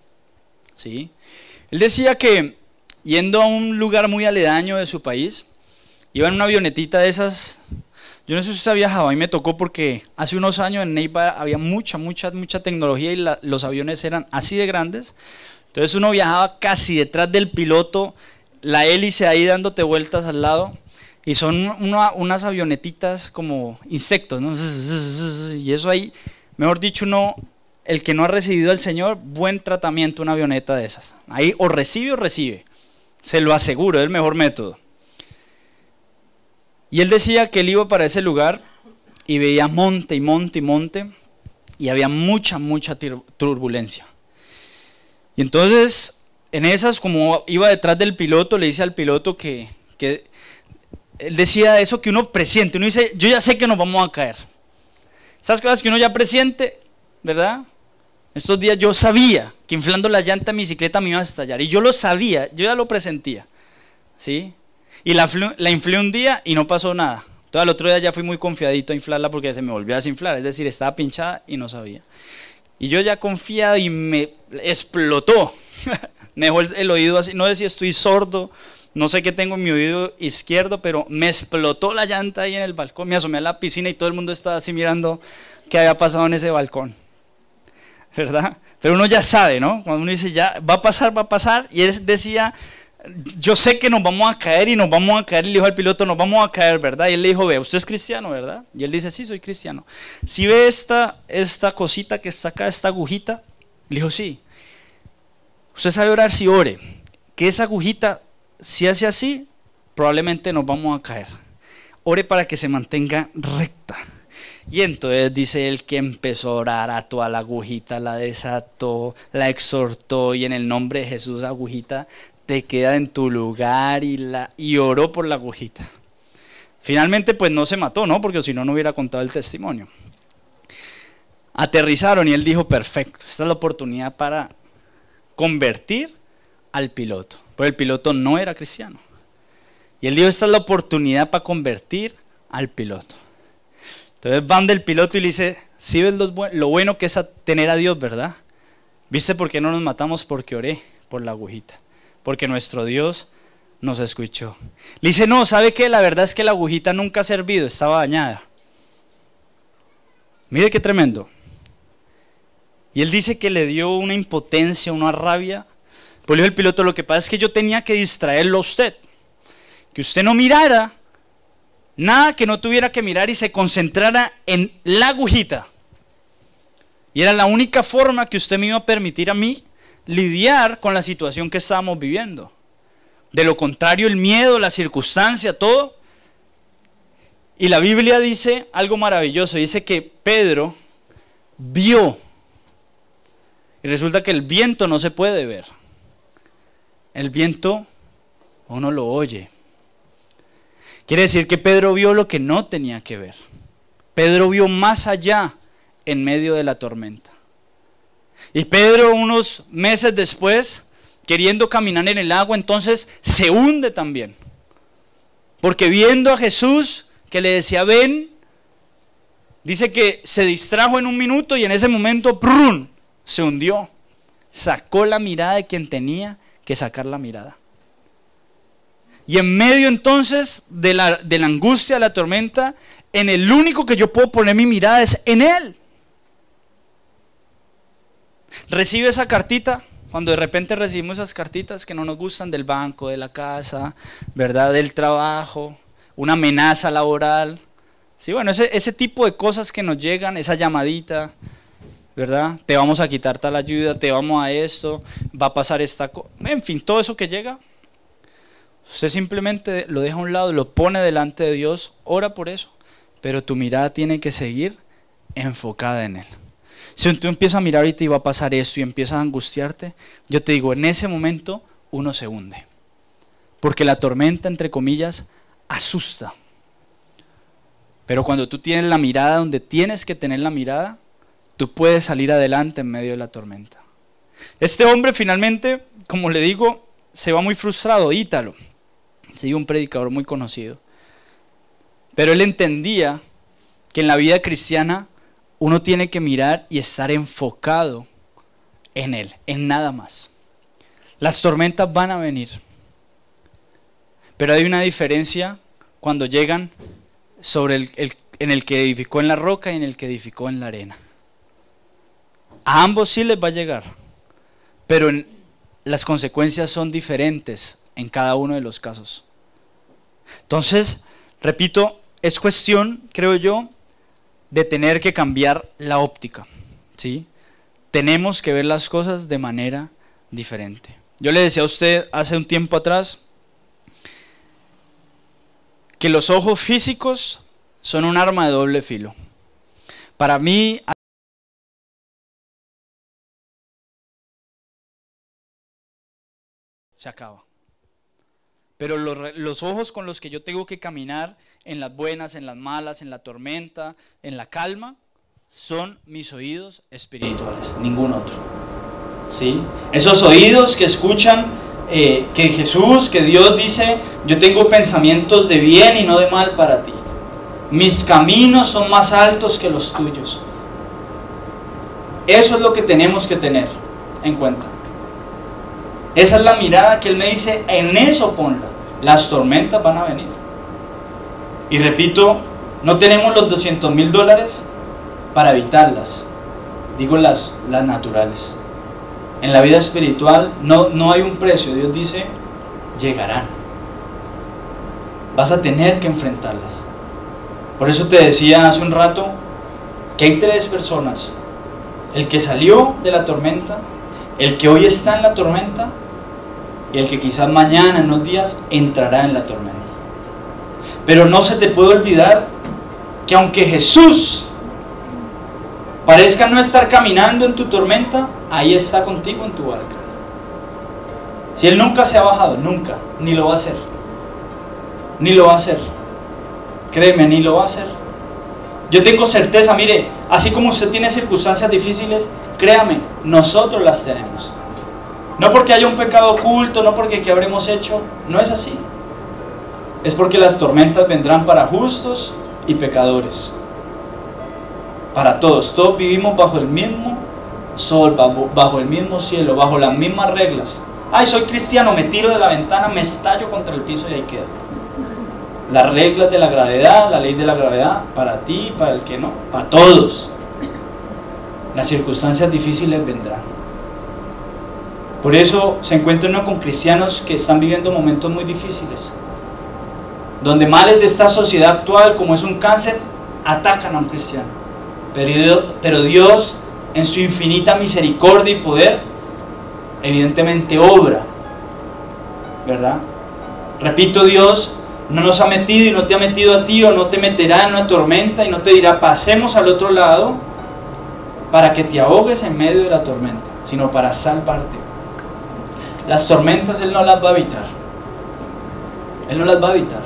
¿sí? Él decía que yendo a un lugar muy aledaño de su país, iba en una avionetita de esas. Yo no sé si usted ha viajado, a mí me tocó porque hace unos años en Neiva había mucha tecnología y los aviones eran así de grandes. Entonces uno viajaba casi detrás del piloto, la hélice ahí dándote vueltas al lado. Y son unas avionetitas como insectos, ¿no? Y eso ahí, mejor dicho, el que no ha recibido al Señor, buen tratamiento una avioneta de esas. Ahí o recibe. Se lo aseguro, es el mejor método. Y él decía que él iba para ese lugar y veía monte y monte y monte y había mucha turbulencia. Y entonces, en esas, como iba detrás del piloto, le dice al piloto que él decía eso que uno presiente. Uno dice, yo ya sé que nos vamos a caer. Esas cosas que uno ya presiente, ¿verdad? Estos días yo sabía que inflando la llanta de mi bicicleta me iba a estallar. Y yo lo sabía, yo ya lo presentía. ¿Sí? Y la inflé un día y no pasó nada. Entonces al otro día ya fui muy confiadito a inflarla porque se me volvió a desinflar. Es decir, estaba pinchada y no sabía. Y yo ya confiado y me explotó. Me dejó el oído así. No sé si estoy sordo, no sé qué tengo en mi oído izquierdo, pero me explotó la llanta ahí en el balcón. Me asomé a la piscina y todo el mundo estaba así mirando qué había pasado en ese balcón. ¿Verdad? Pero uno ya sabe, ¿no? Cuando uno dice, ya va a pasar. Y él decía, yo sé que nos vamos a caer y nos vamos a caer. Y le dijo al piloto, nos vamos a caer, ¿verdad? Y él le dijo, ve, usted es cristiano, ¿verdad? Y él dice, sí, soy cristiano. ¿Sí ve esta cosita que está acá, esta agujita? Le dijo, sí. Usted sabe orar, sí, ore. Que esa agujita, si hace así, probablemente nos vamos a caer. Ore para que se mantenga recta. Y entonces dice él que empezó a orar a toda la agujita, la desató, la exhortó y en el nombre de Jesús, agujita, te queda en tu lugar y oró por la agujita. Finalmente pues no se mató, ¿no? Porque si no, no hubiera contado el testimonio. Aterrizaron y él dijo, perfecto, esta es la oportunidad para convertir al piloto. Pero el piloto no era cristiano. Y él dijo, esta es la oportunidad para convertir al piloto. Entonces van del piloto y le dice, sí ves lo bueno que es tener a Dios, ¿verdad? ¿Viste por qué no nos matamos? Porque oré por la agujita. Porque nuestro Dios nos escuchó. Le dice, no, ¿sabe qué? La verdad es que la agujita nunca ha servido, estaba dañada. Mire qué tremendo. Y él dice que le dio una impotencia, una rabia. Pues le dijo el piloto, lo que pasa es que yo tenía que distraerlo a usted. Que usted no mirara nada que no tuviera que mirar y se concentrara en la agujita. Y era la única forma que usted me iba a permitir a mí lidiar con la situación que estábamos viviendo. De lo contrario, el miedo, la circunstancia, todo. Y la Biblia dice algo maravilloso. Dice que Pedro vio. Y resulta que el viento no se puede ver. El viento uno lo oye. Quiere decir que Pedro vio lo que no tenía que ver. Pedro vio más allá en medio de la tormenta. Y Pedro unos meses después, queriendo caminar en el agua, entonces se hunde también. Porque viendo a Jesús que le decía ven, dice que se distrajo en un minuto y en ese momento ¡prun!, se hundió. Sacó la mirada de quien tenía que sacar la mirada. Y en medio entonces de la angustia, de la tormenta, en el único que yo puedo poner mi mirada es en Él. Recibe esa cartita, cuando de repente recibimos esas cartitas que no nos gustan del banco, de la casa, ¿verdad? Del trabajo, una amenaza laboral. Sí, bueno, ese tipo de cosas que nos llegan, esa llamadita, ¿verdad? Te vamos a quitar tal ayuda, te vamos a esto, va a pasar esta cosa. En fin, todo eso que llega, usted simplemente lo deja a un lado, lo pone delante de Dios, ora por eso, pero tu mirada tiene que seguir enfocada en Él. Si tú empiezas a mirar ahorita y va a pasar esto y empiezas a angustiarte, yo te digo, en ese momento uno se hunde. Porque la tormenta, entre comillas, asusta. Pero cuando tú tienes la mirada donde tienes que tener la mirada, tú puedes salir adelante en medio de la tormenta. Este hombre finalmente, como le digo, se va muy frustrado, Ítalo. Sí, un predicador muy conocido. Pero él entendía que en la vida cristiana uno tiene que mirar y estar enfocado en Él, en nada más. Las tormentas van a venir. Pero hay una diferencia cuando llegan sobre en el que edificó en la roca y en el que edificó en la arena. A ambos sí les va a llegar, pero las consecuencias son diferentes en cada uno de los casos. Entonces, repito, es cuestión, creo yo, de tener que cambiar la óptica, ¿sí? Tenemos que ver las cosas de manera diferente. Yo le decía a usted hace un tiempo atrás que los ojos físicos son un arma de doble filo. Para mí se acaba. Pero los ojos con los que yo tengo que caminar en las buenas, en las malas, en la tormenta, en la calma, son mis oídos espirituales, ningún otro. ¿Sí? Esos oídos que escuchan que Jesús, que Dios dice, yo tengo pensamientos de bien y no de mal para ti. Mis caminos son más altos que los tuyos. Eso es lo que tenemos que tener en cuenta. Esa es la mirada que Él me dice, en eso ponla. Las tormentas van a venir. Y repito, no tenemos los $200,000 para evitarlas. Digo las naturales. En la vida espiritual no hay un precio. Dios dice, llegarán. Vas a tener que enfrentarlas. Por eso te decía hace un rato que hay 3 personas. El que salió de la tormenta, el que hoy está en la tormenta y el que quizás mañana, en unos días, entrará en la tormenta. Pero no se te puede olvidar que aunque Jesús parezca no estar caminando en tu tormenta, ahí está contigo en tu barca. Si Él nunca se ha bajado, nunca, ni lo va a hacer. Ni lo va a hacer. créeme, ni lo va a hacer. Yo tengo certeza, mire, así como usted tiene circunstancias difíciles, créame, nosotros las tenemos. No porque haya un pecado oculto, no porque ¿qué habremos hecho? No es así. Es porque las tormentas vendrán para justos y pecadores. Para todos. Todos vivimos bajo el mismo sol, bajo el mismo cielo, bajo las mismas reglas. Ay, soy cristiano, me tiro de la ventana, me estallo contra el piso y ahí quedo. Las reglas de la gravedad, la ley de la gravedad, para ti, para el que no, para todos. Las circunstancias difíciles vendrán. Por eso se encuentra uno con cristianos que están viviendo momentos muy difíciles, donde males de esta sociedad actual, como es un cáncer, atacan a un cristiano. Pero Dios, en su infinita misericordia y poder, evidentemente obra, ¿verdad? Repito, Dios no nos ha metido y no te ha metido a ti, o no te meterá en una tormenta y no te dirá pasemos al otro lado para que te ahogues en medio de la tormenta, sino para salvarte. Las tormentas Él no las va a evitar. Él no las va a evitar.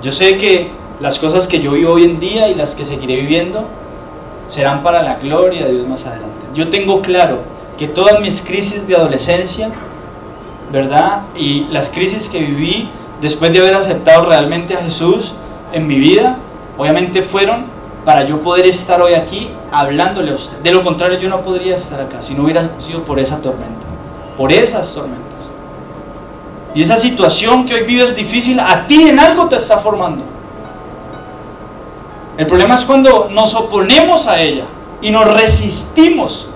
Yo sé que las cosas que yo vivo hoy en día y las que seguiré viviendo serán para la gloria de Dios más adelante. Yo tengo claro que todas mis crisis de adolescencia, ¿verdad? Y las crisis que viví después de haber aceptado realmente a Jesús en mi vida, obviamente fueron para yo poder estar hoy aquí hablándole a usted. De lo contrario, yo no podría estar acá si no hubiera sido por esa tormenta, por esas tormentas. Y esa situación que hoy vives difícil, a ti en algo te está formando. El problema es cuando nos oponemos a ella y nos resistimos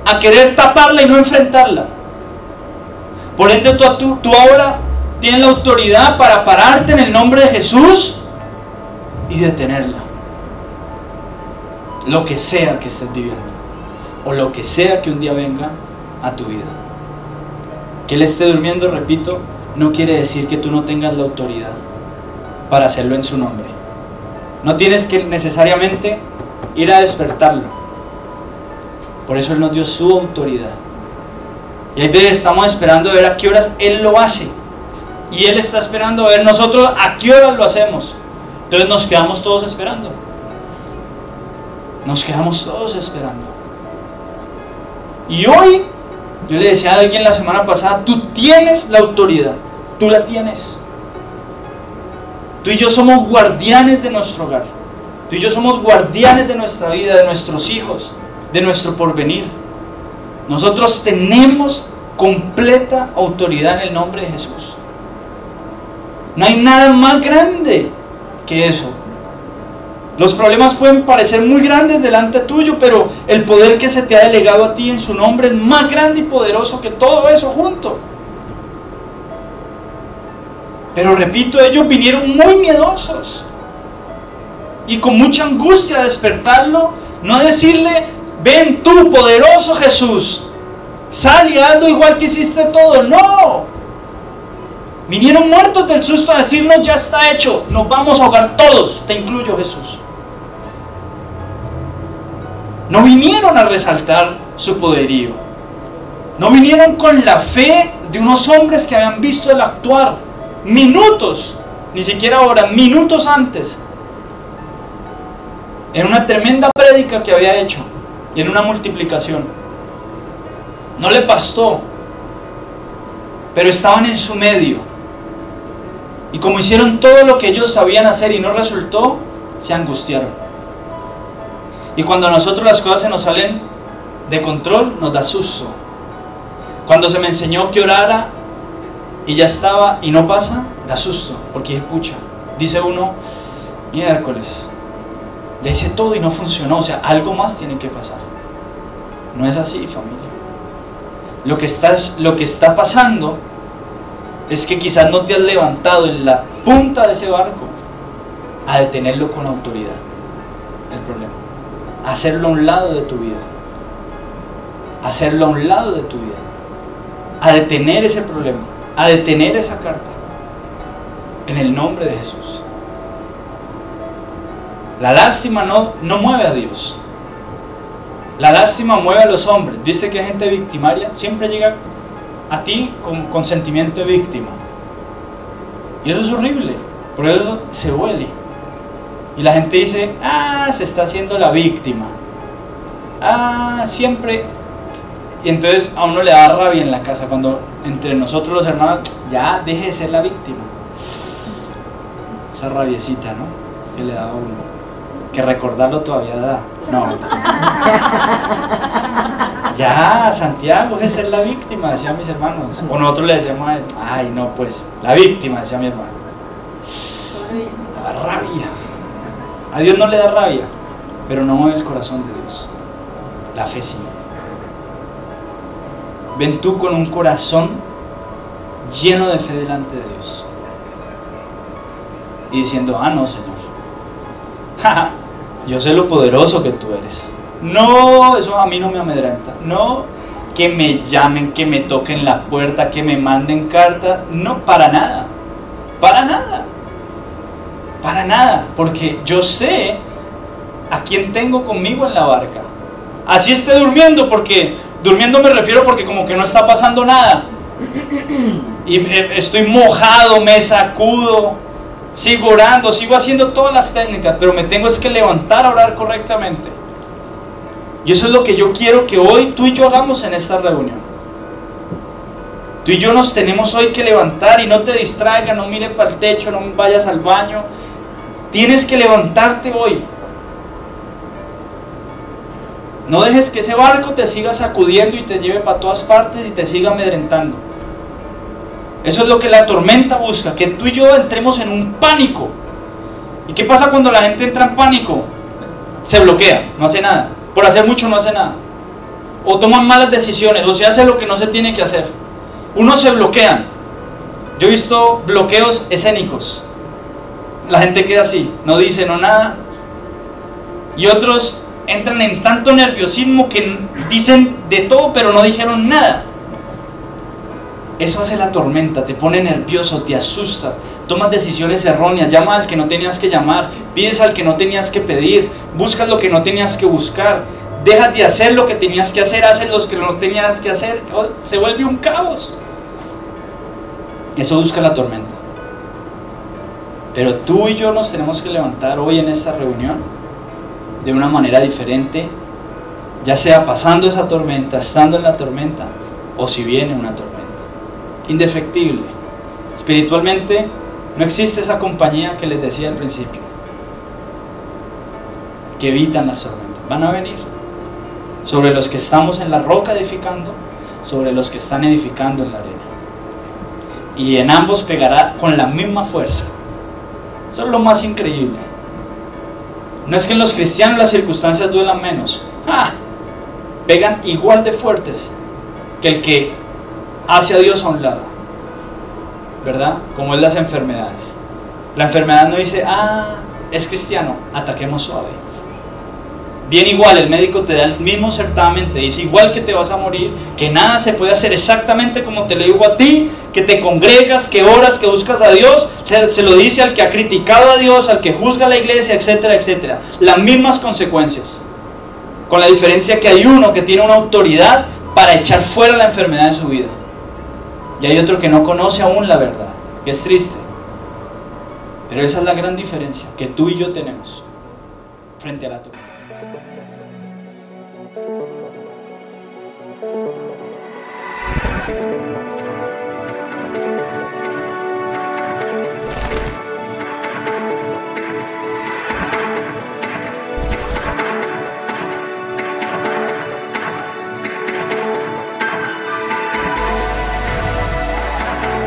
a querer taparla y no enfrentarla. Por ende, tú ahora tienes la autoridad para pararte en el nombre de Jesús y detenerla. Lo que sea que estés viviendo, o lo que sea que un día venga a tu vida. Que Él esté durmiendo, repito, no quiere decir que tú no tengas la autoridad para hacerlo en su nombre. No tienes que necesariamente ir a despertarlo. Por eso Él nos dio su autoridad. Y hay veces estamos esperando a ver a qué horas Él lo hace. Y Él está esperando a ver nosotros a qué horas lo hacemos. Entonces nos quedamos todos esperando. Nos quedamos todos esperando. Y hoy, yo le decía a alguien la semana pasada, tú tienes la autoridad. Tú la tienes. Tú y yo somos guardianes de nuestro hogar. Tú y yo somos guardianes de nuestra vida, de nuestros hijos, de nuestro porvenir. Nosotros tenemos completa autoridad en el nombre de Jesús. No hay nada más grande que eso. Los problemas pueden parecer muy grandes delante tuyo, pero el poder que se te ha delegado a ti en su nombre es más grande y poderoso que todo eso junto. Pero repito, ellos vinieron muy miedosos y con mucha angustia a despertarlo, no a decirle, ven tú, poderoso Jesús, sal y hazlo igual que hiciste todo. No, vinieron muertos del susto a decirnos, ya está hecho, nos vamos a ahogar todos, te incluyo Jesús. No vinieron a resaltar su poderío, no vinieron con la fe de unos hombres que habían visto el actuar minutos, ni siquiera horas, minutos antes, en una tremenda prédica que había hecho y en una multiplicación. No le bastó, pero estaban en su medio, y como hicieron todo lo que ellos sabían hacer y no resultó, se angustiaron. Y cuando a nosotros las cosas se nos salen de control, nos da susto. Cuando se me enseñó que orara y ya estaba y no pasa, da susto, porque pucha, dice uno, miércoles, le hice todo y no funcionó, o sea, algo más tiene que pasar. No es así, familia. Lo que está pasando es que quizás no te has levantado en la punta de ese barco a detenerlo con autoridad. El problema, hacerlo a un lado de tu vida, hacerlo a un lado de tu vida, a detener ese problema, a detener esa carta, en el nombre de Jesús. La lástima no mueve a Dios. La lástima mueve a los hombres. ¿Viste que hay gente victimaria? Siempre llega a ti con sentimiento de víctima. Y eso es horrible, por eso se huele. Y la gente dice, se está haciendo la víctima. Siempre. Y entonces a uno le da rabia en la casa cuando entre nosotros los hermanos, ya deje de ser la víctima. Esa rabiecita, ¿no? Que le da a uno. Que recordarlo todavía da. No. Ya, Santiago, deje de ser la víctima, decían mis hermanos. O nosotros le decíamos a él, ay no, pues, la víctima, decía mi hermano. La rabia. A Dios no le da rabia, pero no mueve el corazón de Dios. La fe sí. Ven tú con un corazón lleno de fe delante de Dios. Y diciendo, no, Señor. Yo sé lo poderoso que tú eres. No, eso a mí no me amedrenta. No, que me llamen, que me toquen la puerta, que me manden carta. No, para nada. Para nada. Para nada. Porque yo sé a quién tengo conmigo en la barca. Así esté durmiendo, porque durmiendo me refiero porque como que no está pasando nada. Y estoy mojado, me sacudo, sigo orando, sigo haciendo todas las técnicas, pero me tengo es que levantar a orar correctamente. Y eso es lo que yo quiero que hoy tú y yo hagamos en esta reunión. Tú y yo nos tenemos hoy que levantar y no te distraigas, no mires para el techo, no vayas al baño. Tienes que levantarte hoy. No dejes que ese barco te siga sacudiendo y te lleve para todas partes y te siga amedrentando. Eso es lo que la tormenta busca, que tú y yo entremos en un pánico. ¿Y qué pasa cuando la gente entra en pánico? Se bloquea, no hace nada. Por hacer mucho no hace nada. O toman malas decisiones, o se hace lo que no se tiene que hacer. Unos se bloquean. Yo he visto bloqueos escénicos. La gente queda así, no dice no nada. Y otros entran en tanto nerviosismo que dicen de todo pero no dijeron nada. Eso hace la tormenta, te pone nervioso, te asusta, tomas decisiones erróneas, llamas al que no tenías que llamar, pides al que no tenías que pedir, buscas lo que no tenías que buscar, dejas de hacer lo que tenías que hacer, haces lo que no tenías que hacer, se vuelve un caos. Eso busca la tormenta. Pero tú y yo nos tenemos que levantar hoy en esta reunión de una manera diferente, ya sea pasando esa tormenta, estando en la tormenta, o si viene una tormenta. Indefectible. Espiritualmente no existe esa compañía que les decía al principio, que evitan las tormentas. Van a venir sobre los que estamos en la roca edificando, sobre los que están edificando en la arena. Y en ambos pegará con la misma fuerza. Eso es lo más increíble. No es que en los cristianos las circunstancias duelan menos. Pegan igual de fuertes que el que hace a Dios a un lado, ¿verdad? Como es las enfermedades. La enfermedad no dice, es cristiano, ataquemos suave. Bien igual, el médico te da el mismo certamen, te dice igual que te vas a morir, que nada se puede hacer exactamente como te lo digo a ti, que te congregas, que oras, que buscas a Dios, se lo dice al que ha criticado a Dios, al que juzga a la iglesia, etcétera, etcétera. Las mismas consecuencias, con la diferencia que hay uno que tiene una autoridad para echar fuera la enfermedad de su vida. Y hay otro que no conoce aún la verdad, que es triste. Pero esa es la gran diferencia que tú y yo tenemos frente a la tormenta.